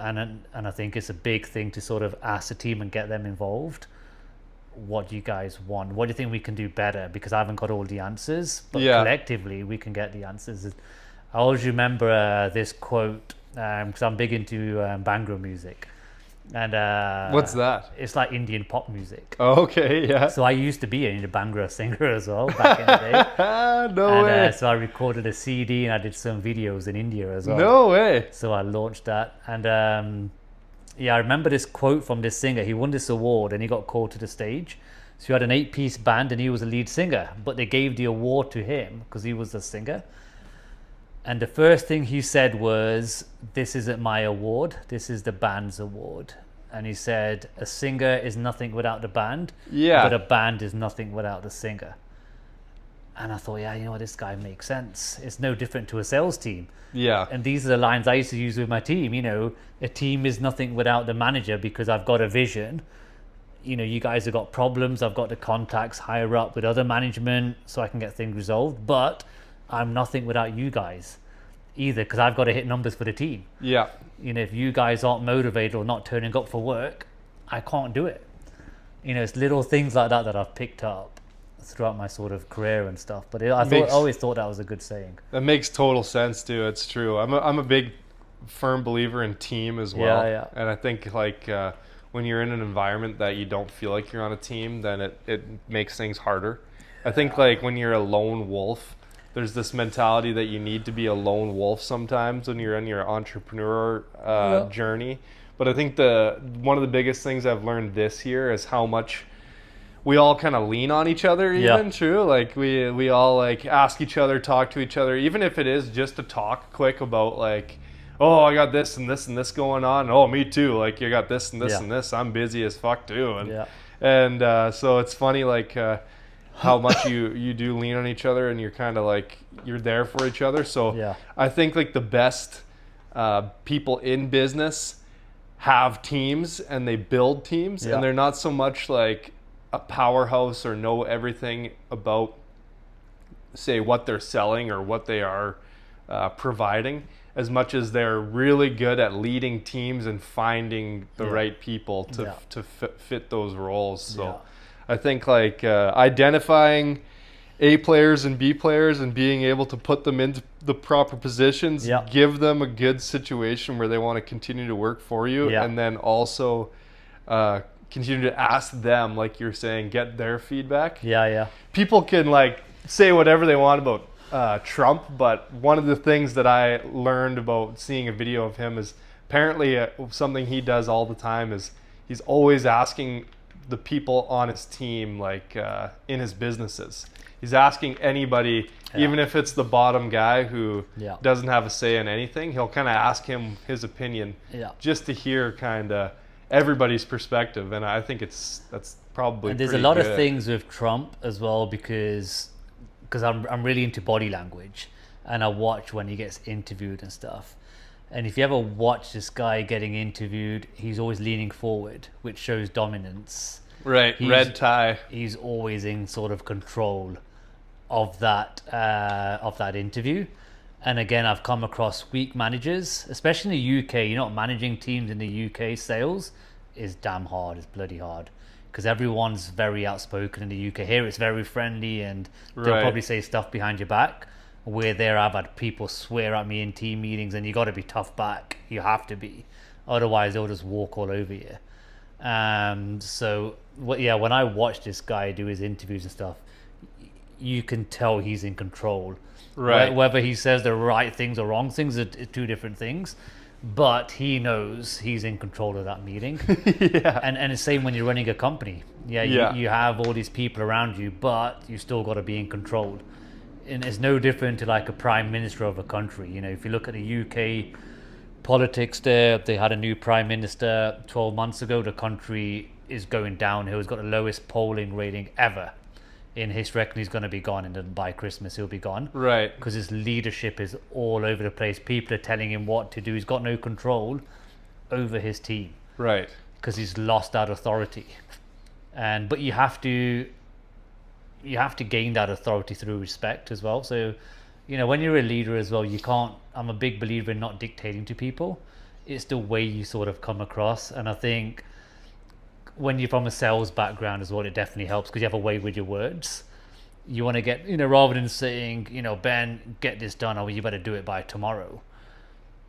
and I think it's a big thing to sort of ask the team and get them involved. What do you guys want? What do you think we can do better? Because I haven't got all the answers, but collectively we can get the answers. I always remember this quote, because I'm big into Bhangra music. And what's that? It's like Indian pop music. Oh, okay, yeah. So I used to be a Bhangra singer as well back in the day. No way. So I recorded a CD and I did some videos in India as well. No way. So I launched that. And yeah, I remember this quote from this singer. He won this award and he got called to the stage. So he had an 8-piece band and he was a lead singer, but they gave the award to him because he was the singer. And the first thing he said was, "This isn't my award, this is the band's award." And he said, a singer is nothing without the band, but a band is nothing without the singer. And I thought, yeah, you know what, this guy makes sense. It's no different to a sales team. Yeah. And these are the lines I used to use with my team. You know, a team is nothing without the manager because I've got a vision. You know, you guys have got problems. I've got the contacts higher up with other management so I can get things resolved. But I'm nothing without you guys either, because I've got to hit numbers for the team. Yeah. You know, if you guys aren't motivated or not turning up for work, I can't do it. You know, it's little things like that that I've picked up throughout my sort of career and stuff. But I always thought that was a good saying. That makes total sense too. It's true. I'm a big firm believer in team as well. Yeah. And I think like when you're in an environment that you don't feel like you're on a team, then it makes things harder. I think like when you're a lone wolf, there's this mentality that you need to be a lone wolf sometimes when you're in your entrepreneur journey. But I think one of the biggest things I've learned this year is how much we all kind of lean on each other. Even true, like we all like ask each other, talk to each other, even if it is just to talk quick about like, oh, I got this and this and this going on. Oh, me too. Like you got this and this and this. I'm busy as fuck too. And so it's funny like how much you do lean on each other, and you're kind of like you're there for each other. So I think like the best people in business have teams and they build teams, and they're not so much like a powerhouse or know everything about, say, what they're selling or what they are providing, as much as they're really good at leading teams and finding the right people to fit those roles. So I think like identifying A players and B players and being able to put them into the proper positions, give them a good situation where they want to continue to work for you, and then also continue to ask them, like you're saying, get their feedback. People can like say whatever they want about Trump, but one of the things that I learned about seeing a video of him is apparently something he does all the time is he's always asking the people on his team, like in his businesses. He's asking anybody, even if it's the bottom guy who doesn't have a say in anything, he'll kind of ask him his opinion just to hear kind of everybody's perspective. And I think that's probably. And there's a lot of things with Trump as well because I'm really into body language, and I watch when he gets interviewed and stuff. And if you ever watch this guy getting interviewed, he's always leaning forward, which shows dominance. Right, red tie. He's always in sort of control of that interview. And again, I've come across weak managers, especially in the UK. You know, managing teams in the UK, sales is damn hard. It's bloody hard because everyone's very outspoken in the UK. Here, it's very friendly, and they'll probably say stuff behind your back. Where there, I've had people swear at me in team meetings, and you got to be tough back. You have to be, otherwise they'll just walk all over you. So when I watch this guy do his interviews and stuff, you can tell he's in control. Right. Whether he says the right things or wrong things are two different things, but he knows he's in control of that meeting. And the same when you're running a company. You have all these people around you, but you still got to be in control. And it's no different to like a prime minister of a country. You know, if you look at the UK politics there, they had a new prime minister 12 months ago. The country is going downhill. He's got the lowest polling rating ever in history. He's going to be gone, and then by Christmas he'll be gone. Right. Because his leadership is all over the place. People are telling him what to do. He's got no control over his team. Right. Because he's lost that authority. But you have to gain that authority through respect as well. So, you know, when you're a leader as well, I'm a big believer in not dictating to people. It's the way you sort of come across. And I think when you're from a sales background as well, it definitely helps because you have a way with your words. You want to get, you know, rather than saying, you know, Ben, get this done, or you better do it by tomorrow.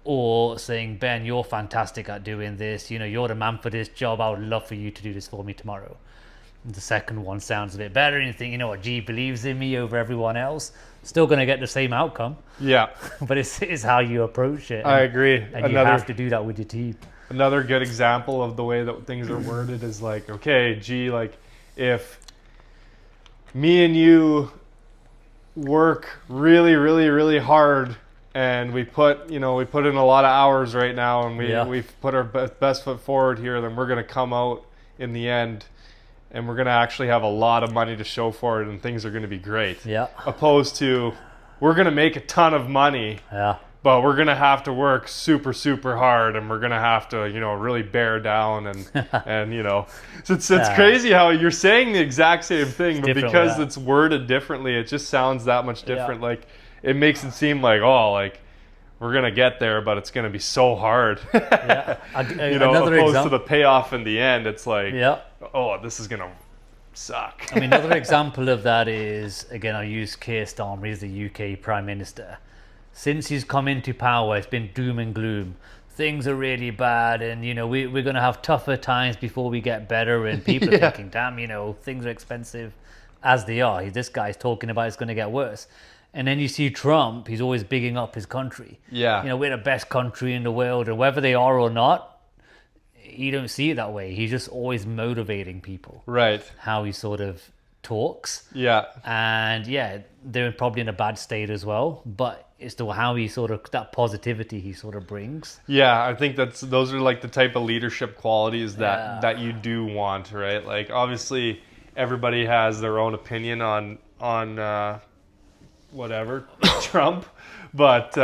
Or saying, Ben, you're fantastic at doing this. You know, you're the man for this job. I would love for you to do this for me tomorrow. The second one sounds a bit better, and you think, you know what, G believes in me over everyone else. Still going to get the same outcome. Yeah. But it's how you approach it. I agree. And you have to do that with your team. Another good example of the way that things are worded is like, okay, G, like if me and you work really, really, really hard and we put in a lot of hours right now, and we've put our best foot forward here, then we're going to come out in the end and we're going to actually have a lot of money to show for it, and things are going to be great. Yeah. Opposed to, we're going to make a ton of money, but we're going to have to work super, super hard, and we're going to have to, you know, really bear down. And you know, so it's crazy how you're saying the exact same thing, but because it's worded differently, it just sounds that much different. Like, it makes it seem like, we're going to get there, but it's going to be so hard. You know, opposed to the payoff in the end, it's like, this is going to suck. I mean, another example of that is, again, I use Keir Starmer. He's the UK Prime Minister. Since he's come into power, it's been doom and gloom. Things are really bad, and, you know, we're going to have tougher times before we get better, and people are thinking, damn, you know, things are expensive as they are. This guy's talking about it's going to get worse. And then you see Trump, he's always bigging up his country. Yeah. You know, we're the best country in the world, and whether they are or not, you don't see it that way. He's just always motivating people. Right. How he sort of talks. Yeah. And they're probably in a bad state as well, but it's how he sort of, that positivity he sort of brings. Yeah, I think those are like the type of leadership qualities that you do want, right? Like, obviously everybody has their own opinion on whatever Trump, but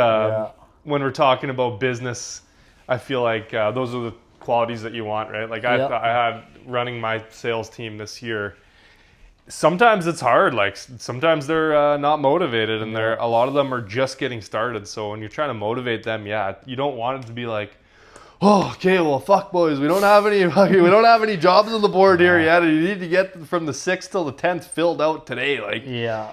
when we're talking about business, I feel like those are the qualities that you want, right? Like I had running my sales team this year. Sometimes it's hard. Like sometimes they're not motivated, and a lot of them are just getting started. So when you're trying to motivate them, you don't want it to be like, oh, okay, well, fuck, boys, we don't have any jobs on the board here yet. You need to get from the 6th till the 10th filled out today. Like,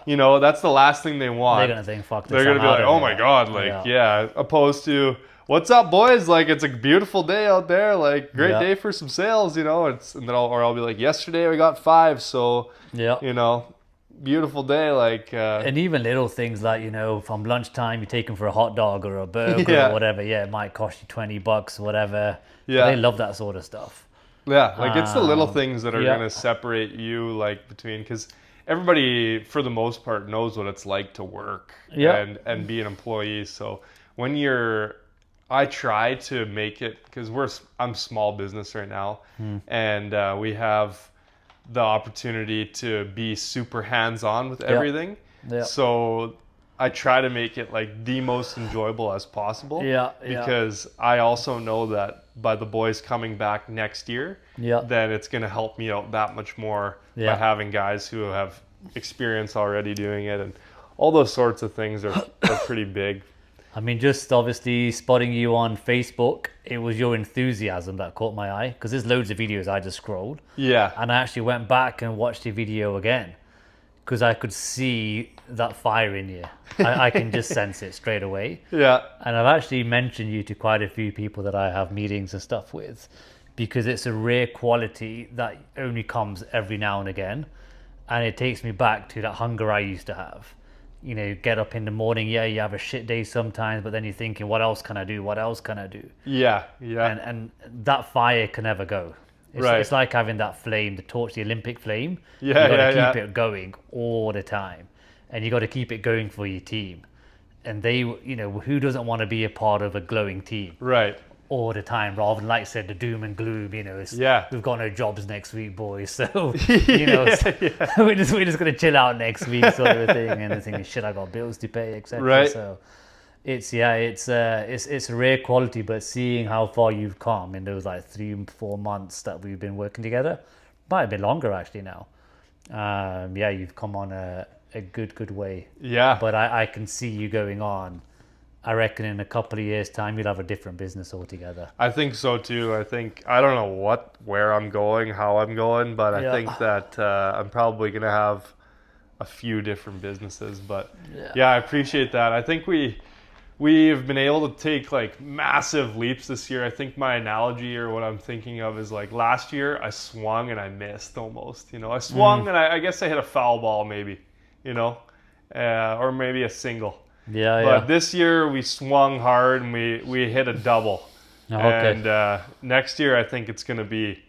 you know, that's the last thing they want. They're gonna think, fuck this. They're gonna be like, oh my god, like, opposed to, what's up, boys? Like, it's a beautiful day out there. Like, great day for some sales, you know. I'll be like, yesterday we got 5, so you know, beautiful day, like And even little things like, you know, from lunchtime you take them for a hot dog or a burger Yeah. or whatever. Yeah, it might cost you $20, whatever. Yeah. But they love that sort of stuff. yeah, like it's the little things that are yeah. gonna separate you, like between, because everybody for the most part knows what it's like to work Yeah. and be an employee. So when I try to make it, because I'm small business right now, and we have the opportunity to be super hands-on with everything. Yeah. So I try to make it like the most enjoyable as possible. Yeah. Because I also know that by the boys coming back next year, Yeah. then it's going to help me out that much more Yeah. by having guys who have experience already doing it, and all those sorts of things are pretty big. I mean, just obviously spotting you on Facebook, it was your enthusiasm that caught my eye, because there's loads of videos I just scrolled. Yeah. And I actually went back and watched the video again, because I could see that fire in you. I can just sense it straight away. Yeah. And I've actually mentioned you to quite a few people that I have meetings and stuff with, because it's a rare quality that only comes every now and again. And it takes me back to that hunger I used to have. You know, get up in the morning, yeah, you have a shit day sometimes, but then you're thinking, what else can I do? What else can I do? Yeah. And that fire can never go. It's like having that flame, the torch, the Olympic flame. Yeah, you got to yeah, keep it going all the time. And you got to keep it going for your team. And they, you know, who doesn't want to be a part of a glowing team? Right. All the time, rather than, like I said, the doom and gloom. You know, we've got no jobs next week, boys. So you know, we're just gonna chill out next week, sort of a thing. And the thing is, shit, I got bills to pay, etc. Right. So it's a rare quality. But seeing how far you've come in those like 3-4 months that we've been working together, might have been longer actually now. You've come on a good way. Yeah. But I can see you going on. I reckon in a couple of years' time, you'll have a different business altogether. I think so too. I don't know where I'm going, how I'm going, but I think that I'm probably going to have a few different businesses. But yeah, I appreciate that. I think we've been able to take like massive leaps this year. I think my analogy, or what I'm thinking of, is like last year I swung and I missed almost. You know, I swung and I guess I hit a foul ball maybe, you know, or maybe a single. But this year we swung hard and we hit a double. And next year I think it's going to be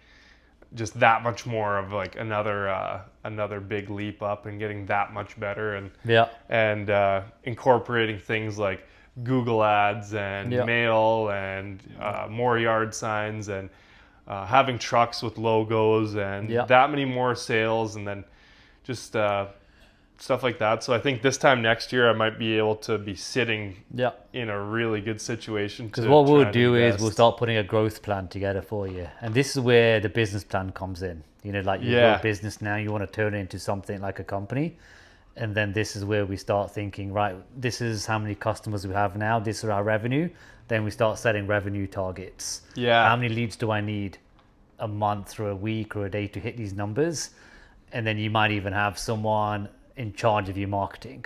just that much more of like another big leap up and getting that much better, and incorporating things like Google ads and mail and more yard signs and having trucks with logos and that many more sales, and then just stuff like that. So I think this time next year I might be able to be sitting in a really good situation. Because what we'll do is we'll start putting a growth plan together for you. And this is where the business plan comes in. You know, like you've got a business now, you want to turn it into something like a company. And then this is where we start thinking, right, this is how many customers we have now. This is our revenue. Then we start setting revenue targets. Yeah. How many leads do I need a month or a week or a day to hit these numbers? And then you might even have someone in charge of your marketing,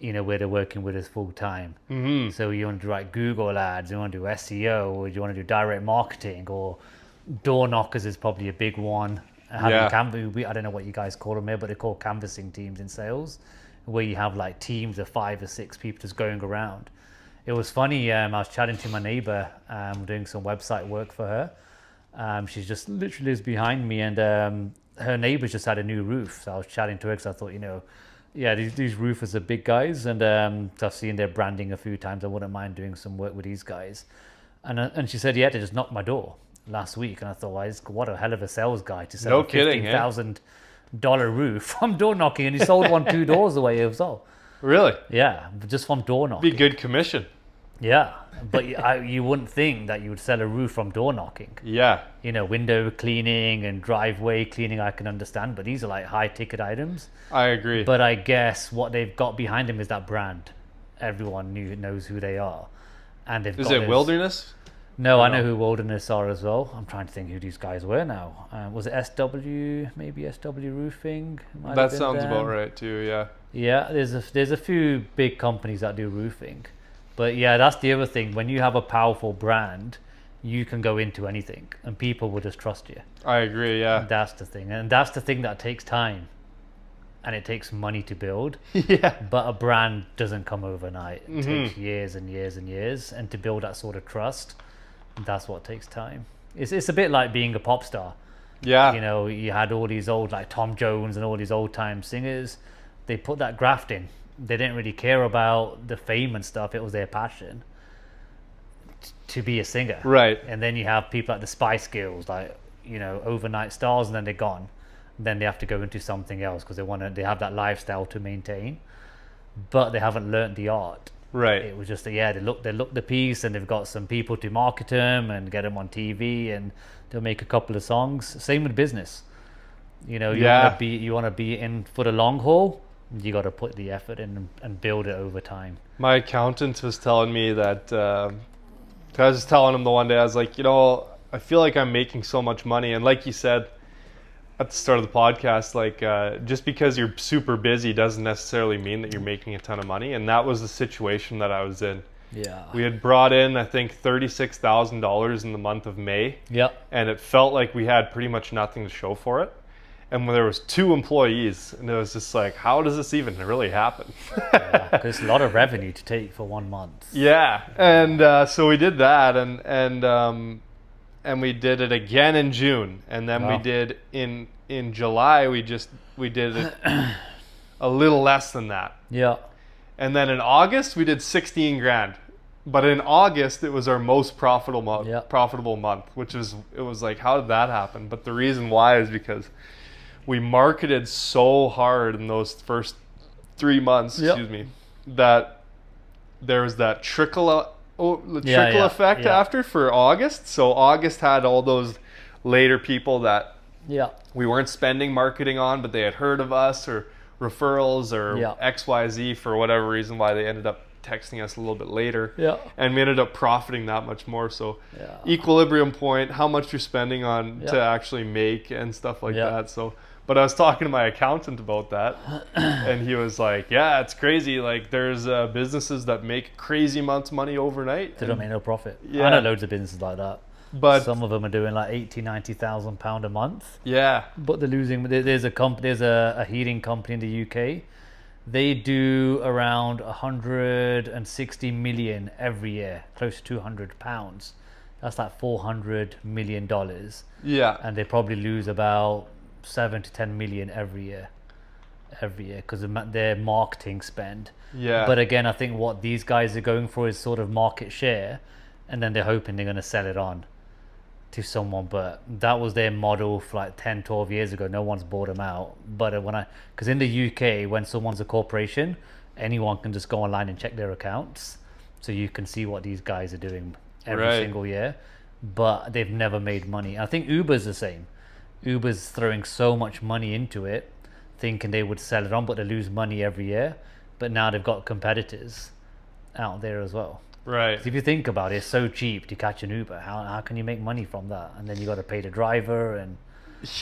you know, where they're working with us full time. So you want to write Google ads, you want to do SEO, or you want to do direct marketing, or door knockers is probably a big one. I don't know what you guys call them here, but they're called canvassing teams in sales, where you have like teams of 5 or 6 people just going around. It was funny, I was chatting to my neighbor, doing some website work for her. She's just literally is behind me, and her neighbors just had a new roof. So I was chatting to her because I thought, you know, these roofers are big guys, and so I've seen their branding a few times. I wouldn't mind doing some work with these guys. And she said, they just knocked my door last week. And I thought, well, what a hell of a sales guy to sell a $15,000 roof from door knocking. And he sold one 2 doors away as well. Really? Yeah, just from door knocking. Be good commission. Yeah, but you wouldn't think that you would sell a roof from door knocking. Yeah. You know, window cleaning and driveway cleaning, I can understand, but these are like high ticket items. I agree. But I guess what they've got behind them is that brand. Everyone knows who they are. And they've Is it Wilderness? No, I know who Wilderness are as well. I'm trying to think who these guys were now. Was it SW, maybe SW Roofing? That sounds about right too, yeah. Yeah, there's a few big companies that do roofing. But yeah, that's the other thing. When you have a powerful brand, you can go into anything and people will just trust you. I agree, yeah. That's the thing. And that's the thing that takes time. and it takes money to build. Yeah. But a brand doesn't come overnight. It takes years and years and years, and to build that sort of trust, that's what takes time. It's a bit like being a pop star. Yeah. You know, you had all these old, like Tom Jones and all these old time singers. They put that graft in. They didn't really care about the fame and stuff. It was their passion to be a singer. Right. And then you have people like the Spice Girls, like, you know, overnight stars, and then they're gone. Then they have to go into something else because they have that lifestyle to maintain, but they haven't learned the art. Right. It was just they look the piece, and they've got some people to market them and get them on TV, and they'll make a couple of songs. Same with business. You know, you want to be in for the long haul. You got to put the effort in and build it over time. My accountant was telling me that. I was just telling him the one day, I was like, you know, I feel like I'm making so much money, and like you said at the start of the podcast, like just because you're super busy doesn't necessarily mean that you're making a ton of money. And that was the situation that I was in. Yeah. We had brought in, I think, $36,000 in the month of May. Yep. And it felt like we had pretty much nothing to show for it. And when there was 2 employees, and it was just like, how does this even really happen? Because it's a lot of revenue to take for 1 month. Yeah. And so we did that, and we did it again in June, and then we did in July we did it a little less than that. Yeah. And then in August we did 16 grand. But in August it was our most profitable month, which is, it was like, how did that happen? But the reason why is because we marketed so hard in those first 3 months, that there was that trickle effect after for August. So August had all those later people that we weren't spending marketing on, but they had heard of us or referrals or XYZ for whatever reason why they ended up texting us a little bit later. And we ended up profiting that much more. So equilibrium point, how much you're spending on to actually make and stuff like that. So, but I was talking to my accountant about that, and he was like, yeah, it's crazy. Like, there's businesses that make crazy amounts of money overnight. They don't make no profit. I know loads of businesses like that. But some of them are doing like 80, 90,000 pound a month. Yeah. But they're losing. There's a heating company in the UK. They do around 160 million every year, close to 200 pounds. That's like $400 million. Yeah. And they probably lose about 7 to 10 million every year because of their marketing spend. Yeah. But again, I think what these guys are going for is sort of market share, and then they're hoping they're going to sell it on to someone. But that was their model for like 10, 12 years ago. No one's bought them out. But because in the UK, when someone's a corporation, anyone can just go online and check their accounts, so you can see what these guys are doing every single year. But they've never made money. I think Uber's the same. Uber's throwing so much money into it, thinking they would sell it on, but they lose money every year. But now they've got competitors out there as well. Right. If you think about it, it's so cheap to catch an Uber. How can you make money from that? And then you got to pay the driver, and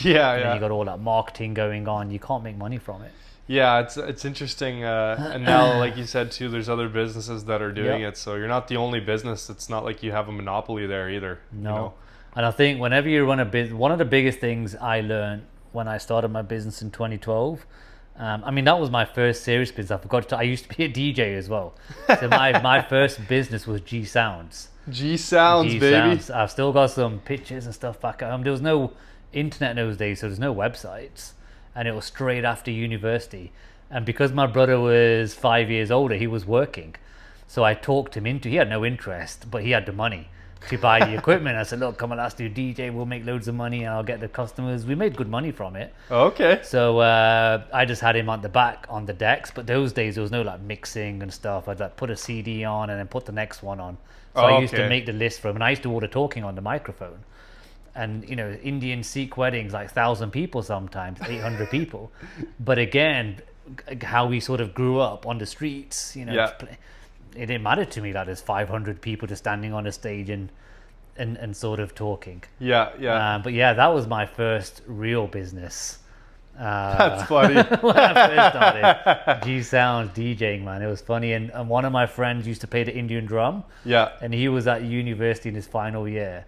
then you got all that marketing going on. You can't make money from it. Yeah, it's interesting. And now, like you said too, there's other businesses that are doing it. So you're not the only business. It's not like you have a monopoly there either. No. You know? And I think whenever you run a business, one of the biggest things I learned when I started my business in 2012, I mean, that was my first serious business. I used to be a DJ as well. So my first business was G Sounds. G Sounds, baby. Sounds. I've still got some pictures and stuff back at home. There was no internet in those days, so there's no websites. And it was straight after university. And because my brother was 5 years older, he was working. So I talked him he had no interest, but he had the money to buy the equipment. I said, look, come on, let's do DJ. We'll make loads of money and I'll get the customers. We made good money from it. Okay. So I just had him on the back on the decks. But those days, there was no like mixing and stuff. I'd like put a CD on and then put the next one on. So I used to make the list for him. And I used to do all the talking on the microphone. And, you know, Indian Sikh weddings, like 1,000 people sometimes, 800 people. But again, how we sort of grew up on the streets, you know, it didn't matter to me that there's 500 people just standing on a stage and sort of talking. Yeah. But yeah, that was my first real business. That's funny. When I first started G Sounds DJing, man, it was funny. And one of my friends used to play the Indian drum. Yeah. And he was at university in his final year.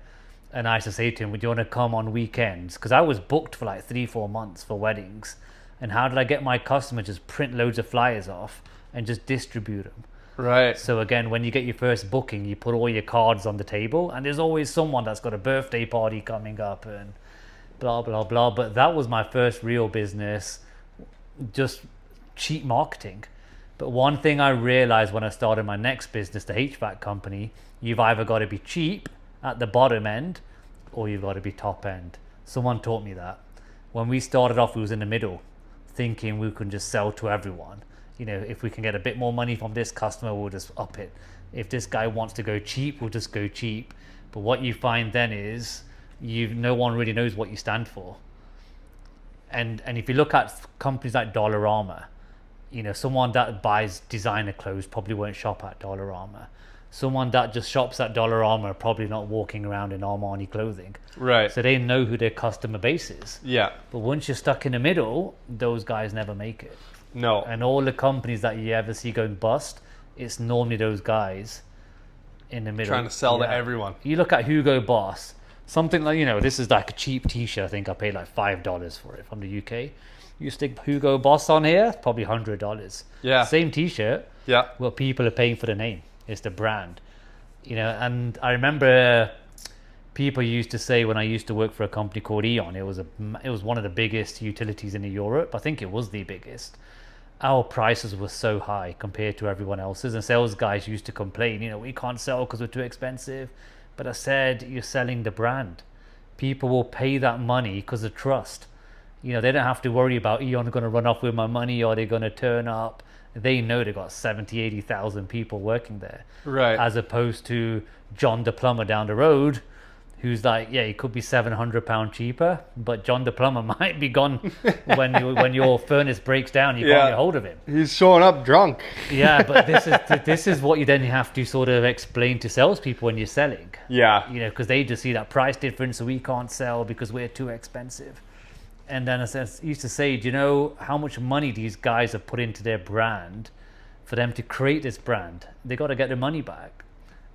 And I used to say to him, would you want to come on weekends? Because I was booked for like 3-4 months for weddings. And how did I get my customer just print loads of flyers off and just distribute them? Right. So again, when you get your first booking, you put all your cards on the table, and there's always someone that's got a birthday party coming up and blah blah blah. But that was my first real business, just cheap marketing. But one thing I realized when I started my next business, the HVAC company, you've either got to be cheap at the bottom end or you've got to be top end. Someone taught me that. When we started off, we was in the middle, thinking we can just sell to everyone. You know, if we can get a bit more money from this customer, we'll just up it. If this guy wants to go cheap, we'll just go cheap. But what you find then is no one really knows what you stand for. And if you look at companies like Dollarama, you know, someone that buys designer clothes probably won't shop at Dollarama. Someone that just shops at Dollarama are probably not walking around in Armani clothing. Right. So they know who their customer base is. Yeah. But once you're stuck in the middle, those guys never make it. No. And all the companies that you ever see going bust, it's normally those guys in the middle. Trying to sell to everyone. You look at Hugo Boss, something like, you know, this is like a cheap t-shirt. I think I paid like $5 for it from the UK. You stick Hugo Boss on here, probably $100. Yeah. Same t-shirt. Yeah. What people are paying for the name. It's the brand. You know, and I remember people used to say when I used to work for a company called Eon, it was one of the biggest utilities in Europe. I think it was the biggest. Our prices were so high compared to everyone else's, and sales guys used to complain, you know, we can't sell because we're too expensive. But I said, you're selling the brand. People will pay that money because of trust. You know, they don't have to worry about Eon going to run off with my money or they're going to turn up. They know they've got 70, 80,000 people working there. Right. As opposed to John the plumber down the road, who's like, yeah, he could be £700 cheaper, but John the plumber might be gone when your furnace breaks down. You can't get hold of him. He's showing up drunk. Yeah, but this is what you then have to sort of explain to salespeople when you're selling. Yeah. You know, because they just see that price difference, so we can't sell because we're too expensive. And then I used to say, do you know how much money these guys have put into their brand for them to create this brand? They got to get their money back.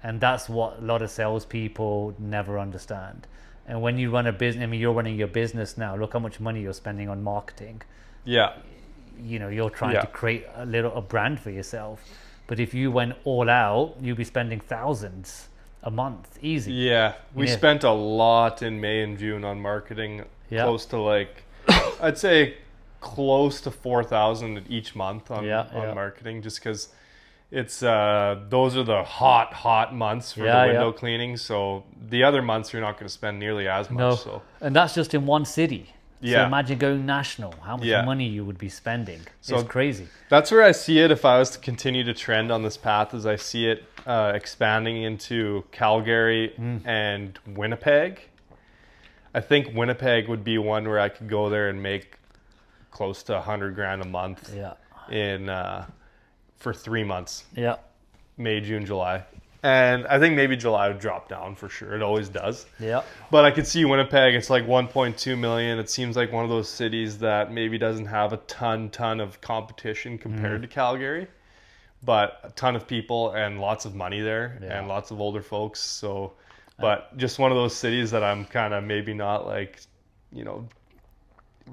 And that's what a lot of salespeople never understand. And when you run a business, I mean, you're running your business now, look how much money you're spending on marketing. Yeah. You know, you're trying to create a brand for yourself. But if you went all out, you'd be spending thousands a month, easy. Yeah. We spent a lot in May and June on marketing, close to like, I'd say close to 4,000 each month on marketing, just because it's those are the hot months for the window cleaning. So the other months you're not going to spend nearly as much. No. So. And that's just in one city. Yeah. So imagine going national, how much money you would be spending. So it's crazy. That's where I see it if I was to continue to trend on this path, as I see it expanding into Calgary and Winnipeg. I think Winnipeg would be one where I could go there and make close to $100,000 a month in for 3 months. Yeah. May, June, July. And I think maybe July would drop down for sure. It always does. Yeah. But I could see Winnipeg, it's like 1.2 million. It seems like one of those cities that maybe doesn't have a ton of competition compared to Calgary. But a ton of people and lots of money there and lots of older folks. So, but just one of those cities that I'm kind of maybe not like, you know,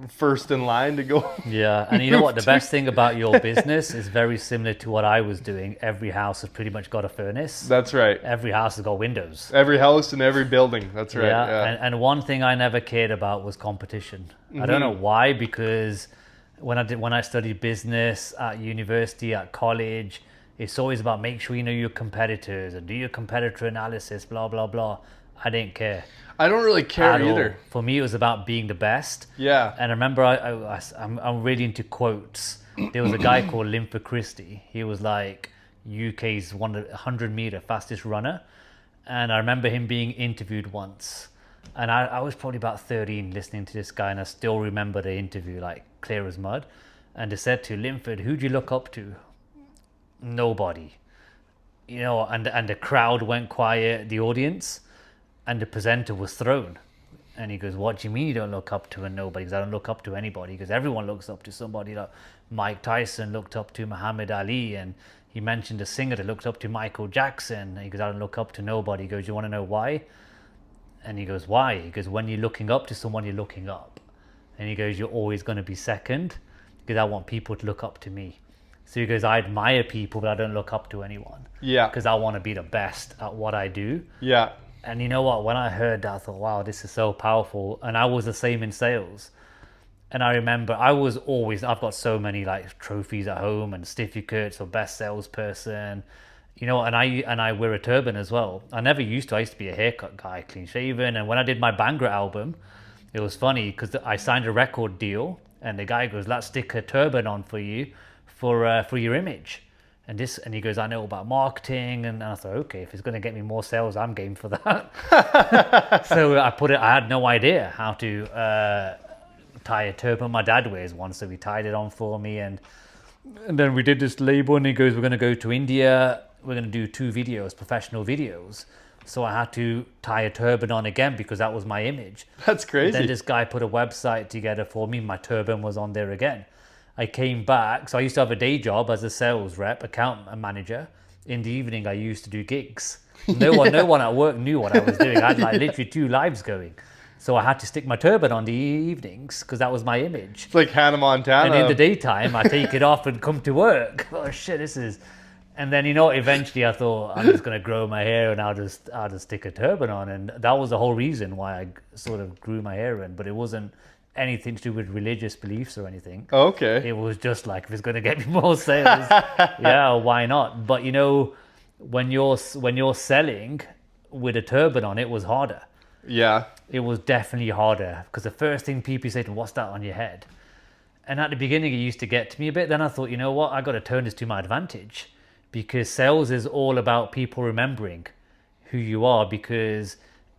first in line to go. Yeah, and you know what? The best thing about your business is very similar to what I was doing. Every house has pretty much got a furnace. That's right. Every house has got windows. Every house and every building. That's right. Yeah. And one thing I never cared about was competition. I don't know why, because when I studied business at university, at college, it's always about make sure you know your competitors and do your competitor analysis, blah, blah, blah. I didn't care. I don't really care either. For me, it was about being the best. Yeah. And I remember I'm really into quotes. There was a guy called Linford Christie. He was like UK's 100-meter fastest runner. And I remember him being interviewed once. And I was probably about 13 listening to this guy, and I still remember the interview like clear as mud. And they said to Linford, who do you look up to? Nobody. You know, and the crowd went quiet, the audience, and the presenter was thrown. And he goes, what do you mean you don't look up to nobody? Because I don't look up to anybody. Because everyone looks up to somebody. Like Mike Tyson looked up to Muhammad Ali, and he mentioned a singer that looked up to Michael Jackson. And he goes, I don't look up to nobody. He goes, you want to know why? And he goes, why? He goes, when you're looking up to someone, you're looking up. And he goes, you're always going to be second. because I want people to look up to me. So he goes, I admire people, but I don't look up to anyone. Yeah. Because I want to be the best at what I do. Yeah. And you know what? When I heard that, I thought, wow, this is so powerful. And I was the same in sales. And I remember I've got so many like trophies at home and certificates for best salesperson, you know, and I wear a turban as well. I never used to. I used to be a haircut guy, clean shaven. And when I did my Bangra album, it was funny because I signed a record deal and the guy goes, let's stick a turban on for you for your image. And he goes, I know about marketing. And I thought, okay, if it's going to get me more sales, I'm game for that. So I had no idea how to tie a turban. My dad wears one, so he tied it on for me. And then we did this label and he goes, we're going to go to India. We're going to do 2 videos, professional videos. So I had to tie a turban on again because that was my image. That's crazy. Then this guy put a website together for me. My turban was on there again. I came back. So I used to have a day job as a sales rep, account manager. In the evening, I used to do gigs. No one at work knew what I was doing. I had like literally 2 lives going. So I had to stick my turban on the evenings because that was my image. It's like Hannah Montana. And in the daytime, I take it off and come to work. Oh shit, this is... And then, you know, eventually I thought I'm just going to grow my hair and I'll just stick a turban on. And that was the whole reason why I sort of grew my hair in. But it wasn't anything to do with religious beliefs or anything. Okay. It was just like, if it's going to get me more sales, yeah, why not? But, you know, when you're selling with a turban on, it was harder. Yeah. It was definitely harder because the first thing people say to me, what's that on your head? And at the beginning, it used to get to me a bit. Then I thought, you know what? I got to turn this to my advantage because sales is all about people remembering who you are because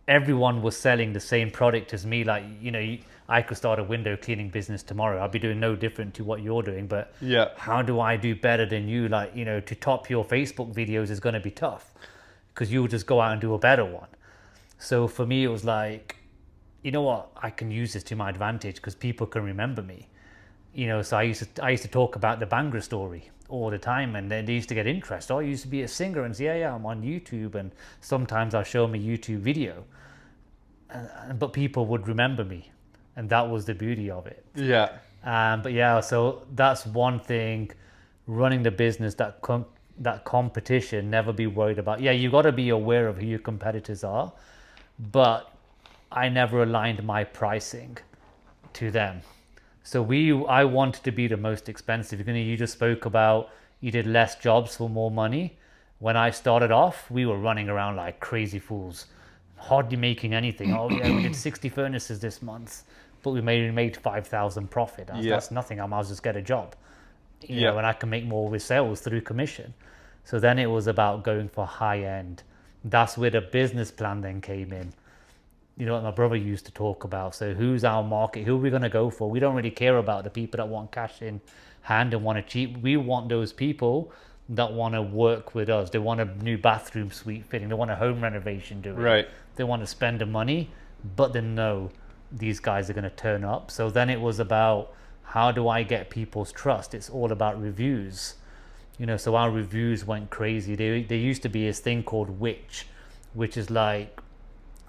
everyone was selling the same product as me. Like, you know, I could start a window cleaning business tomorrow. I'll be doing no different to what you're doing. But yeah, how do I do better than you? Like, you know, to top your Facebook videos is going to be tough because you'll just go out and do a better one. So for me, it was like, you know what, I can use this to my advantage because people can remember me. You know, so I used to talk about the Bangra story all the time, and then they used to get interest. Oh, I used to be a singer, and say, yeah, I'm on YouTube, and sometimes I'll show them a YouTube video. But people would remember me, and that was the beauty of it. Yeah. But yeah, so that's one thing, running the business, that competition, never be worried about. Yeah, you got to be aware of who your competitors are, but I never aligned my pricing to them. So I wanted to be the most expensive. You just spoke about you did less jobs for more money. When I started off, we were running around like crazy fools, hardly making anything. Oh yeah, we did 60 furnaces this month, but we made 5,000 profit. That's nothing. I might as well just get a job. You know, and I can make more with sales through commission. So then it was about going for high end. That's where the business plan then came in. You know what my brother used to talk about. So who's our market? Who are we going to go for? We don't really care about the people that want cash in hand and want to cheap. We want those people that want to work with us. They want a new bathroom suite fitting. They want a home renovation doing. Right. They want to spend the money, but they know these guys are going to turn up. So then it was about, how do I get people's trust? It's all about reviews. You know, so our reviews went crazy. There used to be this thing called which is like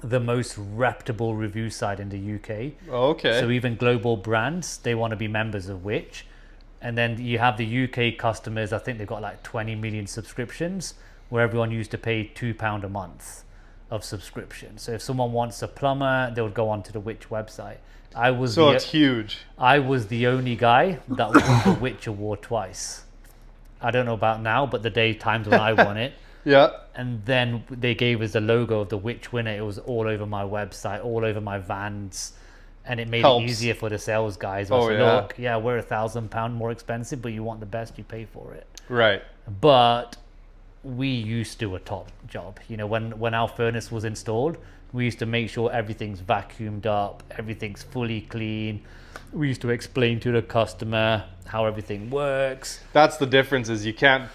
the most reputable review site in the UK. Okay. So even global brands, they want to be members of Which. And then you have the UK customers, I think they've got like 20 million subscriptions, where everyone used to pay £2 a month of subscription. So if someone wants a plumber, they would go onto the Which website. It's huge. I was the only guy that won the Which award twice. I don't know about now, but the times when I won it. Yeah. And then they gave us the logo of the Which winner. It was all over my website, all over my vans, and it made it easier for the sales guys. Look, yeah, we're £1,000 more expensive, but you want the best, you pay for it. Right. But we used to do a top job. You know, when our furnace was installed, we used to make sure everything's vacuumed up, everything's fully clean. We used to explain to the customer how everything works. That's the difference, is you can't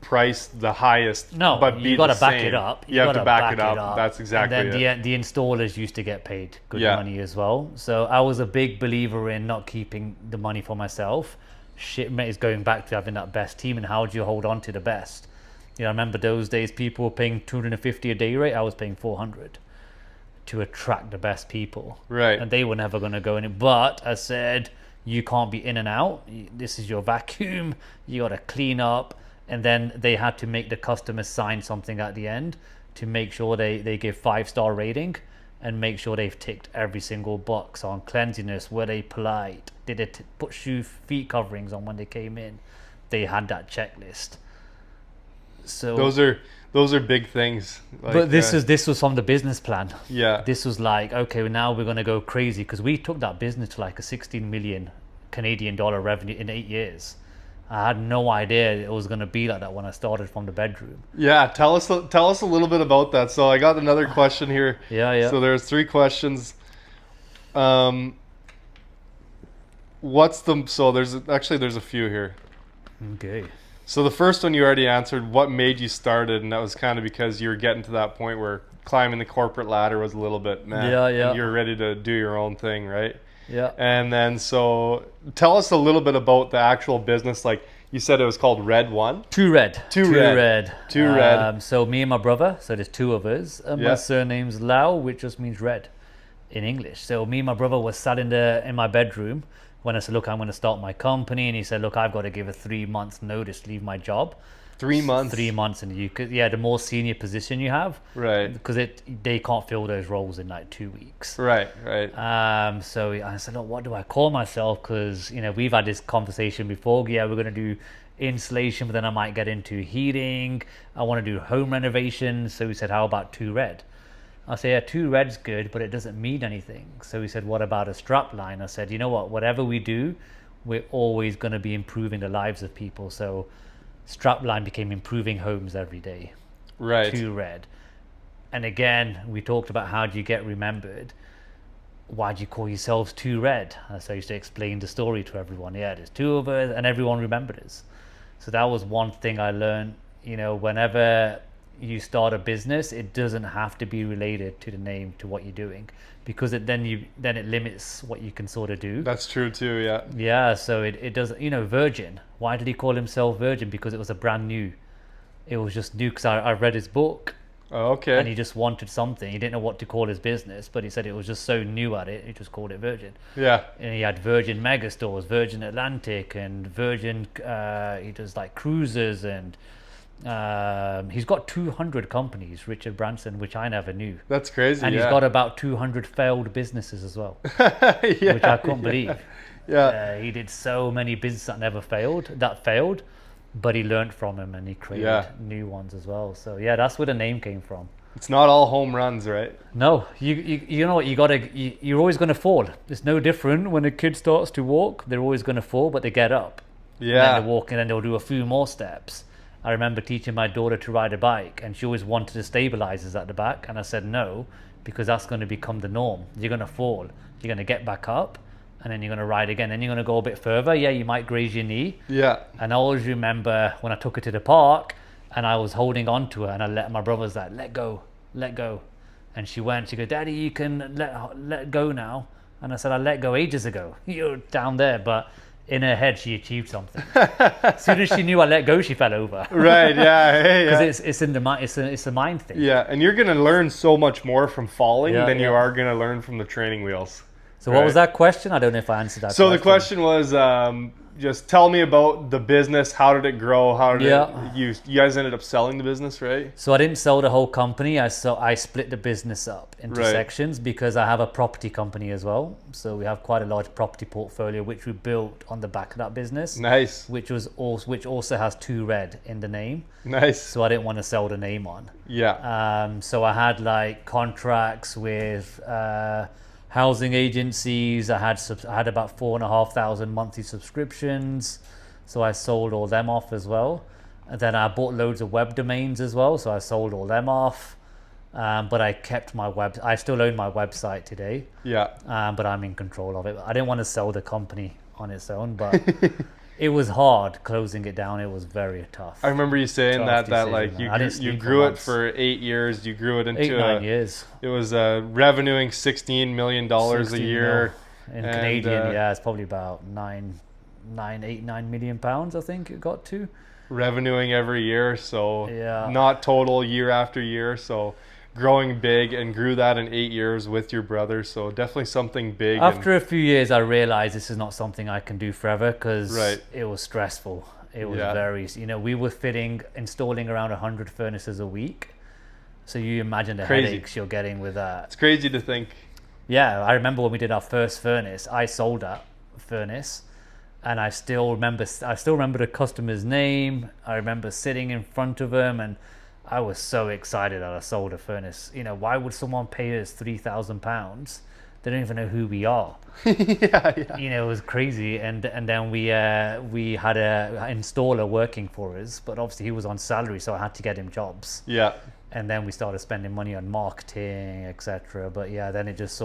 price the highest, but you got to back it up. You have to back it up. That's exactly it. And then the installers used to get paid good money as well. So I was a big believer in not keeping the money for myself. Shit is going back to having that best team, and how do you hold on to the best? You know, I remember those days people were paying 250 a day rate. I was paying 400 to attract the best people. Right. And they were never going to go in it. But I said, you can't be in and out. This is your vacuum. You got to clean up. And then they had to make the customer sign something at the end to make sure they give 5-star rating and make sure they've ticked every single box on cleanliness. Were they polite? Did they put feet coverings on when they came in? They had that checklist. So those are big things. Like, but this was from the business plan. Yeah. This was like, okay, now we're going to go crazy, because we took that business to like a 16 million Canadian dollar revenue in 8 years. I had no idea it was going to be like that when I started from the bedroom. Yeah, tell us a little bit about that. So I got another question here. Yeah. So there's 3 questions. So there's a few here. Okay. So the first one you already answered. What made you start it? And that was kind of because you were getting to that point where climbing the corporate ladder was a little bit meh. Yeah. And you were ready to do your own thing, right? Yeah. And then, so tell us a little bit about the actual business. Like you said, it was called Red One. Two Red. So me and my brother, so there's 2 of us. And my surname's Lall, which just means red in English. So me and my brother were sat in my bedroom when I said, look, I'm going to start my company. And he said, look, I've got to give a 3 months notice to leave my job. 3 months? 3 months in the UK. Yeah, the more senior position you have. Right. Because they can't fill those roles in like 2 weeks. Right. So I said, oh, what do I call myself? Because, we've had this conversation before. Yeah, we're going to do insulation, but then I might get into heating. I want to do home renovations. So we said, how about 2 Red? I said, yeah, 2 Red's good, but it doesn't mean anything. So he said, what about a strap line? I said, you know what, whatever we do, we're always going to be improving the lives of people. So strapline became improving homes every day. Right. 2 Red. And again, we talked about how do you get remembered. Why do you call yourselves 2 Red? And so I used to explain the story to everyone. Yeah, there's 2 of us, and everyone remembered us. So that was one thing I learned. Whenever you start a business, it doesn't have to be related to the name, to what you're doing, because then it limits what you can sort of do. That's true too. Yeah. Yeah. So it does. Virgin. Why did he call himself Virgin? Because it was a brand new. It was just new. Because I read his book. Oh, okay. And he just wanted something. He didn't know what to call his business, but he said it was just so new at it. He just called it Virgin. Yeah. And he had Virgin Megastores, Virgin Atlantic, and Virgin. He does like cruises, and he's got 200 companies, Richard Branson, which I never knew. That's crazy. And he's got about 200 failed businesses as well, yeah, which I couldn't believe. Yeah. He did so many businesses that failed, but he learned from them and he created new ones as well. So yeah, that's where the name came from. It's not all home runs, right? No, you know what, you're always going to fall. It's no different when a kid starts to walk. They're always going to fall, but they get up. Yeah. And then they walk, and then they'll do a few more steps. I remember teaching my daughter to ride a bike, and she always wanted the stabilizers at the back, and I said no, because that's going to become the norm. You're going to fall, you're going to get back up, and then you're going to ride again. Then you're going to go a bit further. Yeah, you might graze your knee. Yeah. And I always remember when I took her to the park, and I was holding on to her, and I let my brother's like, let go. And she goes, Daddy, you can let go now. And I said, I let go ages ago. You're down there. But in her head, she achieved something. As soon as she knew I let go, she fell over. Right, yeah. Because it's in the mind. It's a mind thing. Yeah, and you're gonna learn so much more from falling than you are gonna learn from the training wheels. So what was that question? I don't know if I answered that. So the question was, just tell me about the business. How did it grow? How did you guys ended up selling the business, right? So I didn't sell the whole company. I split the business up into sections because I have a property company as well. So we have quite a large property portfolio, which we built on the back of that business. Nice. Which also has 2 Red in the name. Nice. So I didn't want to sell the name on. Yeah. So I had like contracts with housing agencies. I had about 4,500 monthly subscriptions, so I sold all them off as well. And then I bought loads of web domains as well, so I sold all them off. But I kept my I still own my website today. Yeah. But I'm in control of it. I didn't want to sell the company on its own, but it was hard closing it down. It was very tough. I remember you saying that like you grew it for 8 years. You grew it into 9 years. It was revenuing $16 million a year. In Canadian, yeah, it's probably about 9 million pounds, I think it got to. Revenuing every year, so not total year after year. So growing big and grew that in 8 years with your brother. So definitely something big. After a few years, I realized this is not something I can do forever because Right. it was stressful. It was Yeah. very, we were installing around 100 furnaces a week. So you imagine the Crazy. headaches you're getting with that. It's crazy to think. Yeah, I remember when we did our first furnace, I sold that furnace. And I still remember the customer's name. I remember sitting in front of him, and I was so excited that I sold a furnace. Why would someone pay us £3,000? They don't even know who we are. Yeah. It was crazy. And then we had an installer working for us, but obviously he was on salary, so I had to get him jobs. Yeah. And then we started spending money on marketing, etc. But yeah, then it just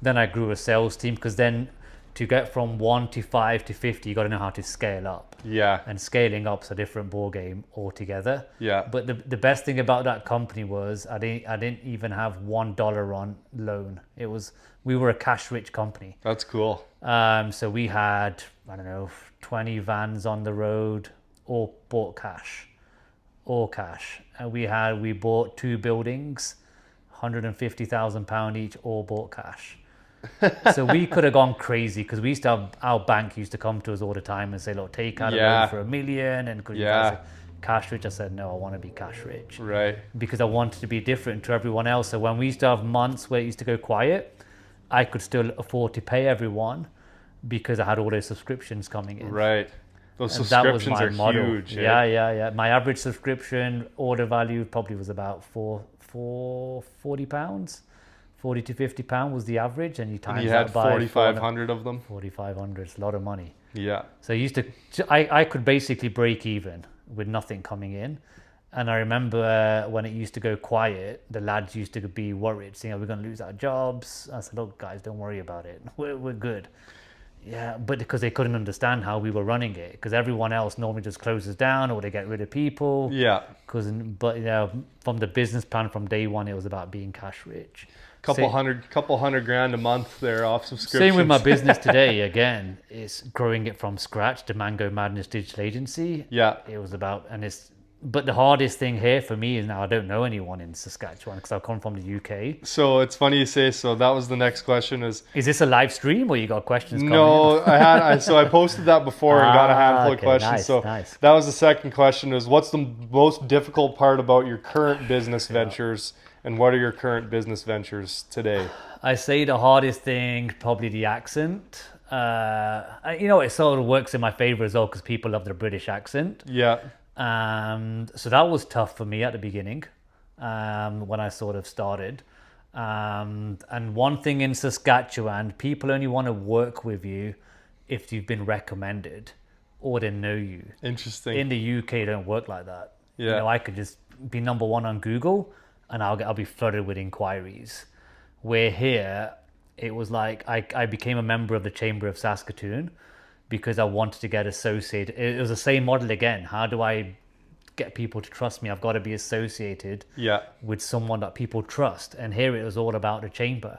then I grew a sales team, because then to get from 1 to 5 to 50, you got to know how to scale up. Yeah. And scaling up's a different ball game altogether. Yeah. But the best thing about that company was I didn't even have $1 on loan. We were a cash rich company. That's cool. So we had, I don't know, 20 vans on the road, all bought cash. All cash. And we bought 2 buildings, £150,000 each, all bought cash. So we could have gone crazy, because we used to have, our bank used to come to us all the time and say, look, take out a loan for $1 million, and could you guys say cash rich? I said, no, I want to be cash rich. Right. Because I wanted to be different to everyone else. So when we used to have months where it used to go quiet, I could still afford to pay everyone because I had all those subscriptions coming in. Right. Those And subscriptions that was my are model. huge. Yeah. My average subscription order value probably was about £40. 40 to £50 was the average, and you times And you had that by 4,500 of them. 4,500. It's a lot of money. Yeah. So I could basically break even with nothing coming in. And I remember when it used to go quiet, the lads used to be worried, saying, we're going to lose our jobs. I said, look, guys, don't worry about it. We're good. Yeah, but because they couldn't understand how we were running it, because everyone else normally just closes down or they get rid of people. Yeah. But from the business plan from day one, it was about being cash rich. Couple hundred grand a month there off subscriptions. Same with my business today. Again, it's growing it from scratch. The Mango Madness Digital Agency. Yeah. It was about, but the hardest thing here for me is now I don't know anyone in Saskatchewan, because I come from the UK. So it's funny you say. So that was the next question. Is this a live stream or you got questions coming no? in? I posted that before and got a handful of questions. Nice. That was the second question. Is what's the most difficult part about your current business ventures? And what are your current business ventures today? I say the hardest thing, probably the accent. It sort of works in my favor as well, because people love their British accent. Yeah. So that was tough for me at the beginning, when I sort of started. And one thing in Saskatchewan, people only want to work with you if you've been recommended or they know you. Interesting. In the UK, it don't work like that. Yeah. I could just be number one on Google, and I'll be flooded with inquiries. Where here, it was like I became a member of the Chamber of Saskatoon because I wanted to get associated. It was the same model again. How do I get people to trust me? I've got to be associated with someone that people trust. And here it was all about the Chamber,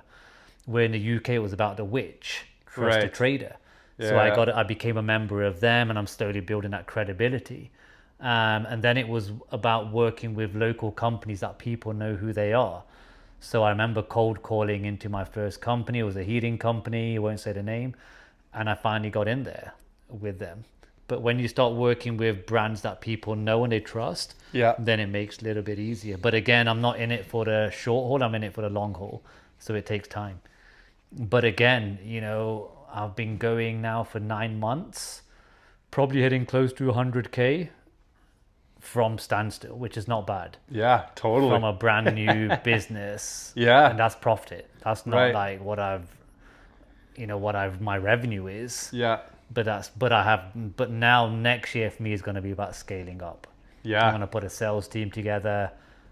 where in the UK it was about the witch, trust a trader. Yeah. So I became a member of them, and I'm slowly building that credibility. And then it was about working with local companies that people know who they are. So I remember cold calling into my first company. It was a heating company. I won't say the name. And I finally got in there with them. But when you start working with brands that people know and they trust, then it makes it a little bit easier. But again, I'm not in it for the short haul. I'm in it for the long haul. So it takes time. But again, I've been going now for 9 months, probably hitting close to 100K. From standstill, which is not bad. Yeah, totally. From a brand new business. Yeah. And that's profit. That's not like what my revenue is. Yeah. But now next year for me is going to be about scaling up. Yeah. I'm going to put a sales team together,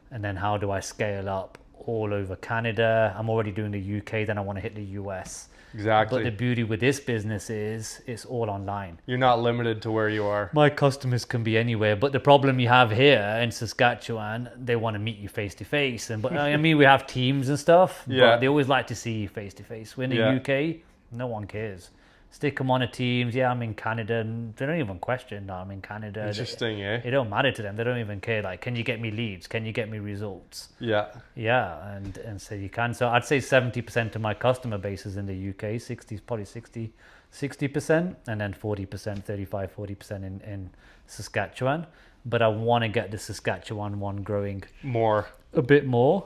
and then how do I scale up all over Canada? I'm already doing the UK, then I want to hit the US. Exactly. But the beauty with this business is it's all online. You're not limited to where you are. My customers can be anywhere, but the problem you have here in Saskatchewan, they want to meet you face to face. But I mean, we have teams and stuff, but they always like to see you face to face. When in the UK, no one cares. stick them on a Teams. Yeah, I'm in Canada, and they don't even question that I'm in Canada. Interesting, It don't matter to them. They don't even care. Like, can you get me leads? Can you get me results? Yeah. Yeah, and so you can. So I'd say 70% of my customer base is in the UK, 60%, and then 40%, 40% in Saskatchewan. But I want to get the Saskatchewan one growing a bit more,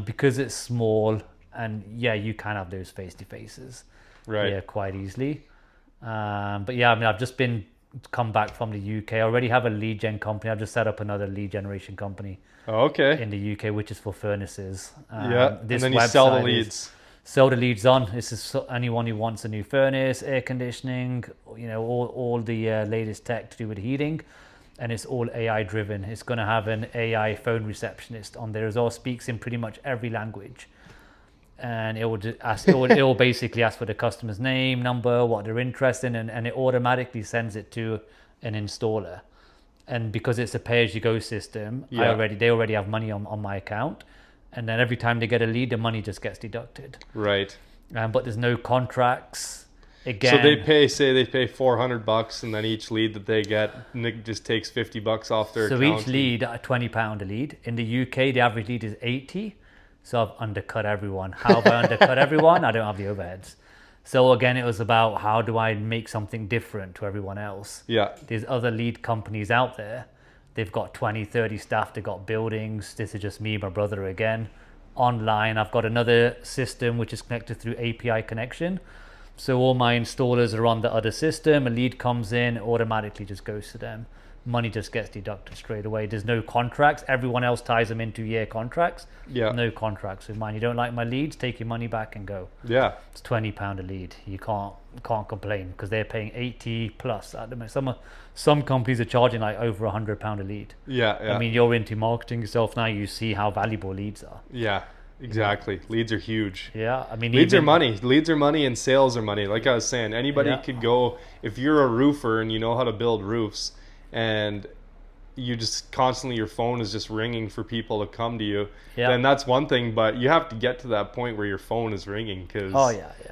because it's small, and yeah, you can have those face-to-faces, right? Yeah, quite easily. But yeah, I mean, I've just come back from the UK. I already have a lead gen company. I've just set up another lead generation company. Okay. In the UK, which is for furnaces. Yeah, and then you sell the leads. Sell the leads on. This is anyone who wants a new furnace, air conditioning, all the latest tech to do with heating. And it's all AI driven. It's going to have an AI phone receptionist on there as well, speaks in pretty much every language. And it will basically ask for the customer's name, number, what they're interested in, and it automatically sends it to an installer. And because it's a pay-as-you-go system, they already have money on my account. And then every time they get a lead, the money just gets deducted. Right. But there's no contracts. Again, so they pay $400, and then each lead that they get, Nick just takes $50 off their account. So each lead, £20 a lead. In the UK, the average lead is 80. So I've undercut everyone. How have I undercut everyone? I don't have the overheads. So again, it was about how do I make something different to everyone else? Yeah. There's other lead companies out there. They've got 20, 30 staff. They've got buildings. This is just me, my brother again. Online, I've got another system which is connected through API connection. So all my installers are on the other system. A lead comes in, it automatically just goes to them. Money just gets deducted straight away. There's no contracts. Everyone else ties them into year contracts. Yeah. No contracts with mine. You don't like my leads, take your money back and go. Yeah. It's £20 a lead. You can't complain because they're paying 80 plus at the moment. Some companies are charging like over £100 a lead. Yeah. I mean, you're into marketing yourself now. You see how valuable leads are. Yeah. Exactly. Leads are huge. Yeah, I mean, leads are money. Leads are money, and sales are money. Like I was saying, anybody could go, if you're a roofer and you know how to build roofs, and you just constantly, your phone is just ringing for people to come to you, then that's one thing. But you have to get to that point where your phone is ringing, because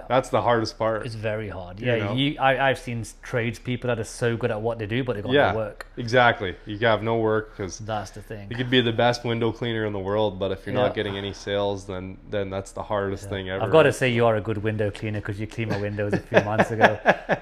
that's the hardest part. It's very hard. I've seen tradespeople that are so good at what they do, but they got no work. Exactly. You have no work, because that's the thing. You could be the best window cleaner in the world, but if you're not getting any sales, then that's the hardest thing ever. I've got to say, you are a good window cleaner, because you cleaned my windows a few months ago.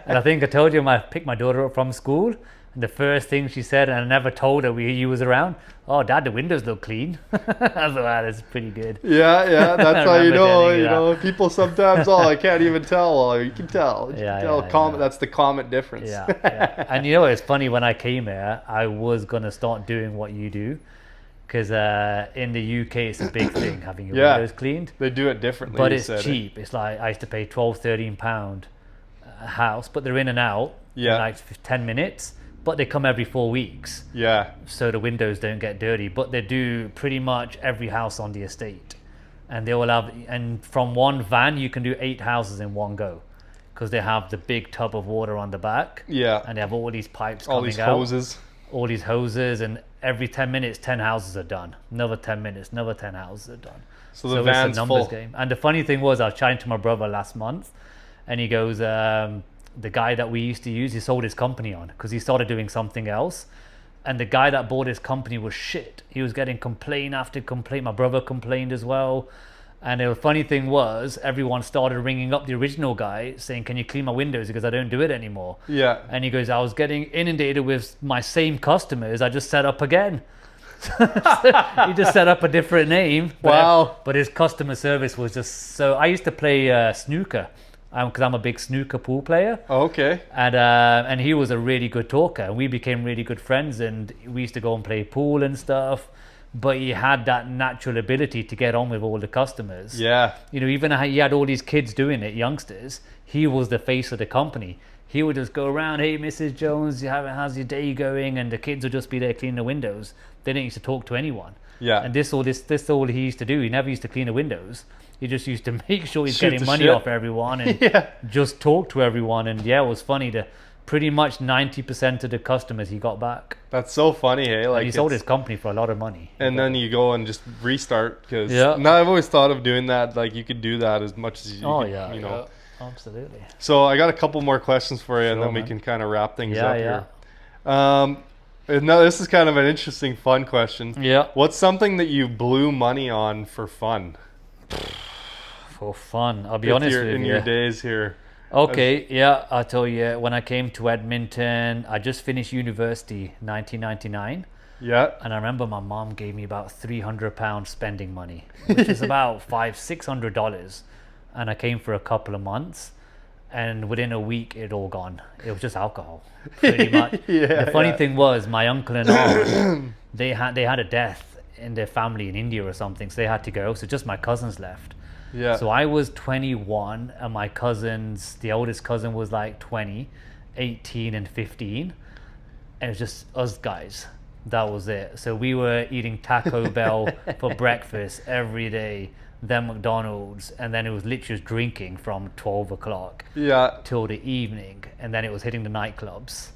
And I think I told you, I picked my daughter up from school, and the first thing she said, and I never told her you was around, "Oh, Dad, the windows look clean." I was like, that's pretty good. Yeah, that's how you know. People sometimes, I can't even tell. Well, you can tell. That's the common difference. Yeah. And it's funny, when I came here, I was gonna start doing what you do, because in the UK it's a big thing having your windows cleaned. They do it differently, but it's cheap. It's like I used to pay £12-13 a house, but they're in and out in like 10 minutes. But they come every 4 weeks. Yeah. So the windows don't get dirty. But they do pretty much every house on the estate. And they will have, and from one van, you can do 8 houses in one go. Because they have the big tub of water on the back. Yeah. And they have all these pipes coming out. All these hoses. And every 10 minutes, 10 houses are done. Another 10 minutes, another 10 houses are done. So the van's it's a numbers full. Game. And the funny thing was, I was chatting to my brother last month. And he goes, the guy that we used to use, he sold his company on, because he started doing something else. And the guy that bought his company was shit. He was getting complaint after complaint. My brother complained as well. And the funny thing was, everyone started ringing up the original guy saying, "Can you clean my windows, because I don't do it anymore." Yeah. And he goes, "I was getting inundated with my same customers. I just set up again." He just set up a different name. But his customer service was just so... I used to play snooker, because I'm a big snooker pool player. Oh, okay. And he was a really good talker, and we became really good friends, and we used to go and play pool and stuff. But he had that natural ability to get on with all the customers. Yeah. Even he had all these kids doing it, youngsters. He was the face of the company. He would just go around, "Hey, Mrs. Jones, how's your day going?" And the kids would just be there cleaning the windows. They didn't used to talk to anyone. Yeah. And this all he used to do. He never used to clean the windows. He just used to make sure he's getting money off everyone and just talk to everyone. And it was funny. Pretty much 90% of the customers he got back. That's so funny, hey? Like, he sold his company for a lot of money. And then you go and just restart, because now I've always thought of doing that. Like, you could do that as much as you absolutely. So I got a couple more questions for you, and Sure, then we man. can kind of wrap things Yeah, up yeah. here. No, this is kind of an interesting, fun question. Yeah. What's something that you blew money on for fun? For fun, I'll be honest with in you. your days here. Okay, yeah, I'll tell you. When I came to Edmonton, I just finished university, 1999. Yeah. And I remember my mom gave me about £300 spending money, which is about $600. And I came for a couple of months, and within a week it all gone. It was just alcohol, pretty much. Yeah, the funny yeah. thing was, my uncle and aunt, they had a death in their family in India or something, so they had to go. So just my cousins left. Yeah. So I was 21, and my cousins, the oldest cousin was like 20, 18 and 15. And it was just us guys. That was it. So we were eating Taco Bell for breakfast every day, then McDonald's, and then it was literally just drinking from 12 o'clock Yeah. till the evening, and then it was hitting the nightclubs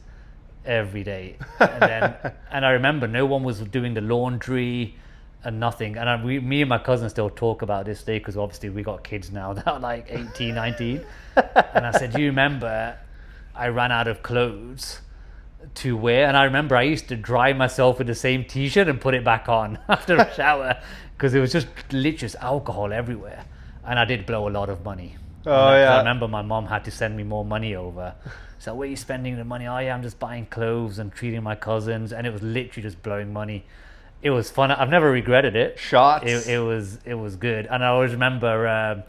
every day. And I remember no one was doing the laundry and nothing. And me and my cousin still talk about this day, because obviously we got kids now that are like 18, 19. And I said, do you remember I ran out of clothes to wear? And I remember I used to dry myself with the same t-shirt and put it back on after a shower, because it was just literally just alcohol everywhere. And I did blow a lot of money. Oh, I yeah. remember my mom had to send me more money over. So where are you spending the money? Oh yeah, I'm just buying clothes and treating my cousins. And it was literally just blowing money. It was fun. I've never regretted it. Shots. It was good. And I always remember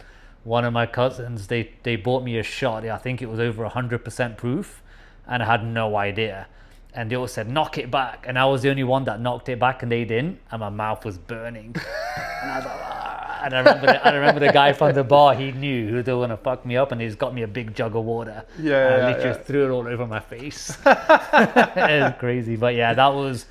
one of my cousins, they bought me a shot. I think it was over 100% proof, and I had no idea. And they all said, knock it back. And I was the only one that knocked it back, and they didn't. And my mouth was burning. And I was like, ah. And I remember the guy from the bar, he knew who they were going to fuck me up, and he's got me a big jug of water. Yeah, And I yeah, literally yeah. threw it all over my face. It was crazy. But yeah, that was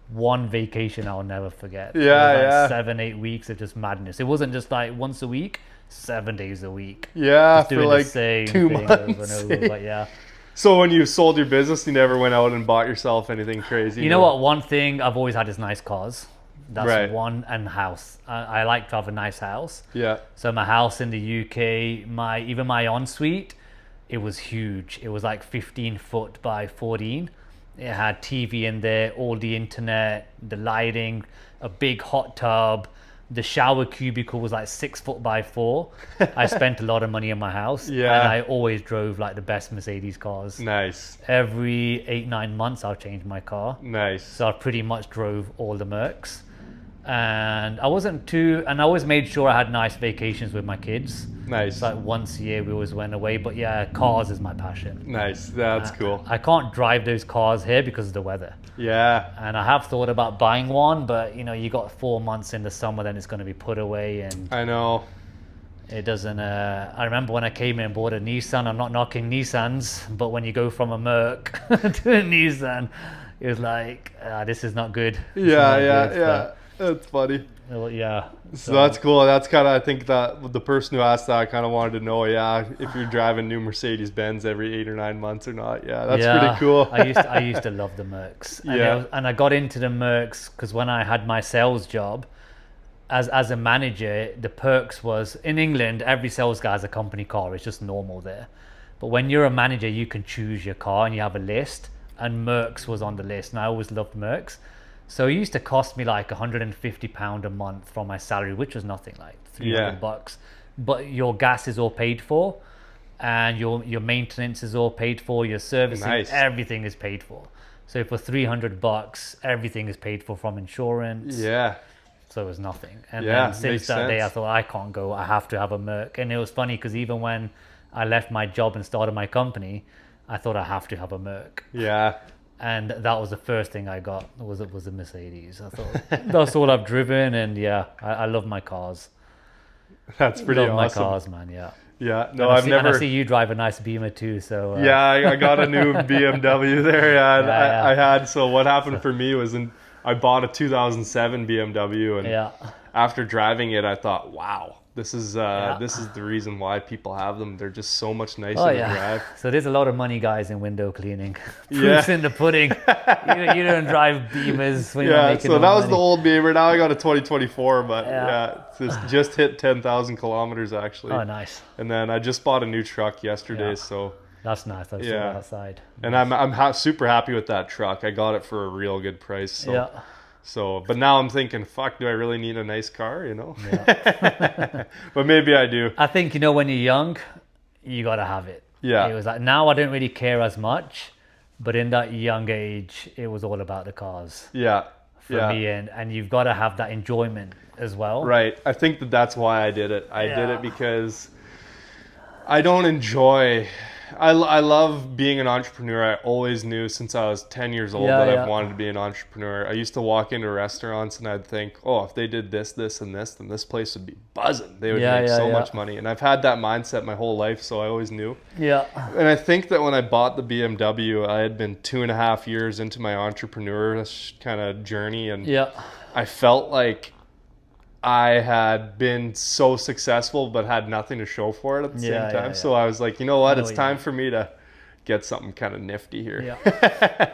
one vacation I'll never forget. Yeah, it was like yeah. 7-8 weeks of just madness. It wasn't just like once a week, 7 days a week. Yeah, Just for doing like the same 2 thing months. over and over. But yeah. So when you sold your business, you never went out and bought yourself anything crazy? You know what? One thing I've always had is nice cars. That's Right. one, and house. I like to have a nice house. Yeah. So my house in the UK, even my ensuite, it was huge. It was like 15 foot by 14. It had TV in there, all the internet, the lighting, a big hot tub. The shower cubicle was like 6 foot by 4. I spent a lot of money in my house. Yeah. And I always drove like the best Mercedes cars. Nice. Every 8-9 months, I'll change my car. Nice. So I pretty much drove all the Mercs. And I always made sure I had nice vacations with my kids. Nice. Like once a year we always went away. But yeah, cars is my passion. Nice. That's cool. I can't drive those cars here because of the weather. Yeah. And I have thought about buying one, but you got 4 months in the summer, then it's going to be put away, and I know. it doesn't. I remember when I came in and bought a Nissan. I'm not knocking Nissans, but when you go from a Merc to a Nissan, it was like, this is not good. It's Yeah, not yeah, good, yeah. That's funny. but, yeah. So that's cool. That's kind of, I think that the person who asked that kind of wanted to know, yeah, if you're driving new Mercedes Benz every 8 or 9 months or not. Yeah, that's pretty cool. I used to love the Mercs. And I got into the Mercs because when I had my sales job, as a manager, the perks was, in England, every sales guy has a company car. It's just normal there. But when you're a manager, you can choose your car and you have a list. And Mercs was on the list, and I always loved Mercs. So it used to cost me like £150 a month from my salary, which was nothing, like $300. But your gas is all paid for, and your maintenance is all paid for, your servicing, Nice. everything is paid for. So for $300, everything is paid for from insurance. Yeah. So it was nothing. And Yeah, then since makes that day, I sense. thought I can't go. I have to have a Merc. And it was funny because even when I left my job and started my company, I thought I have to have a Merc. Yeah. And that was the first thing I got was a Mercedes. I thought that's all I've driven, and yeah, I love my cars. That's pretty love awesome. my cars, man. Yeah. Yeah. No, And I've never. And I see you drive a nice Beamer too. So Yeah, I got a new BMW there. Yeah, and Yeah, I had. So what happened for me was, I bought a 2007 BMW, and yeah, after driving it, I thought, wow, This is the reason why people have them. They're just so much nicer Oh to yeah. drive. So there's a lot of money, guys, in window cleaning. Yeah. Proof's in the pudding. You don't drive Beamers when you're Yeah, making so no that was money. the old Beamer. Now I got a 2024, but Yeah. just hit 10,000 kilometers actually. Oh, nice. And then I just bought a new truck yesterday, Yeah. so That's nice. I saw Yeah. that outside. and I'm super happy with that truck. I got it for a real good price. So Yeah. so but now I'm thinking, fuck, do I really need a nice car? You know. Yeah. But maybe I do. I think, you know, when you're young, you gotta have it. Yeah. It was like, now I don't really care as much, but in that young age, it was all about the cars Yeah. for Yeah. me, and you've got to have that enjoyment as well. Right. I think that's why I did it. I did Yeah. it because I don't enjoy. I love being an entrepreneur. I always knew since I was 10 years old Yeah, that yeah. I've wanted to be an entrepreneur. I used to walk into restaurants and I'd think, oh, if they did this, this, and this, then this place would be buzzing. They would Yeah, make yeah, so yeah. much money. And I've had that mindset my whole life, so I always knew. Yeah. And I think that when I bought the BMW, I had been 2.5 years into my entrepreneur kind of journey, and Yeah. I felt like I had been so successful but had nothing to show for it at the same Yeah, time. yeah, So I was like, you know what? know It's what you time mean. for me to get something kind of nifty here. Yeah.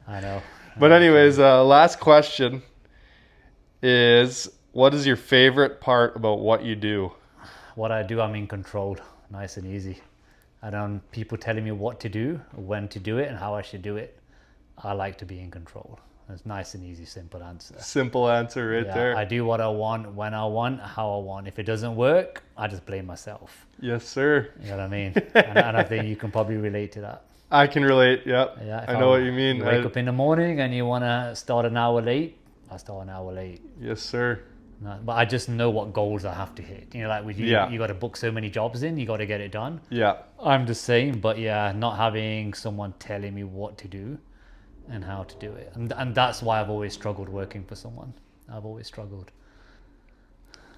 I know. But anyways, last question is, what is your favorite part about what you do? What I do, I'm in control. Nice and easy. I don't people telling me what to do, when to do it, and how I should do it. I like to be in control. It's nice and easy, simple answer. Simple answer right Yeah, there. I do what I want, when I want, how I want. If it doesn't work, I just blame myself. Yes, sir. You know what I mean? and I think you can probably relate to that. I can relate. Yep. Yeah, if I know what you mean. You wake up in the morning and you want to start an hour late, I start an hour late. Yes, sir. No, but I just know what goals I have to hit. You know, like with you, Yeah. you got to book so many jobs in, you got to get it done. Yeah. I'm the same, but yeah, not having someone telling me what to do and how to do it. And that's why I've always struggled working for someone. I've always struggled.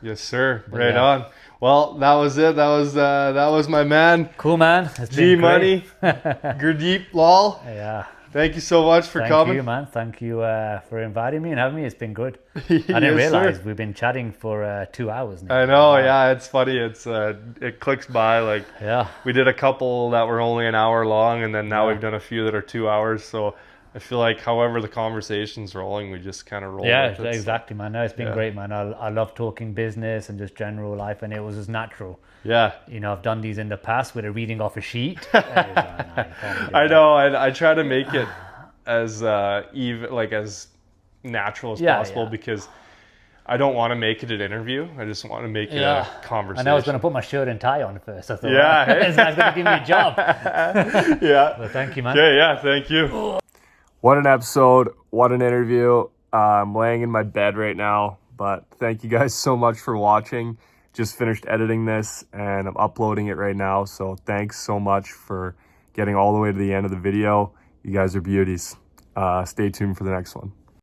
Yes, sir. But Right yeah. on. Well, that was it. That was my man, Cool, man. It's G been Money, great. Gurdeep Lal. Yeah. Thank you so much for Thank coming. you, man. Thank you for inviting me and having me. It's been good. I Yes, didn't realize sir. we've been chatting for 2 hours now. I know. Wow. Yeah, it's funny. It's it clicks by. Like Yeah. we did a couple that were only an hour long, and then now Yeah. we've done a few that are 2 hours. So I feel like however the conversation's rolling, we just kind of roll Yeah, with it. exactly, man. No, it's been Yeah. great, man. I love talking business and just general life, and it was just natural. Yeah. You know, I've done these in the past with a reading off a sheet. It was like, nah, you can't do I that. know. I try to make it as even like as natural as Yeah, possible yeah. because I don't want to make it an interview. I just want to make it Yeah. a conversation. And I was going to put my shirt and tie on first. I thought, Yeah, hey. this guy's going to give me a job. Yeah. But thank you, man. Okay, yeah, thank you. What an episode. What an interview. I'm laying in my bed right now, but thank you guys so much for watching. Just finished editing this and I'm uploading it right now. So thanks so much for getting all the way to the end of the video. You guys are beauties. Stay tuned for the next one.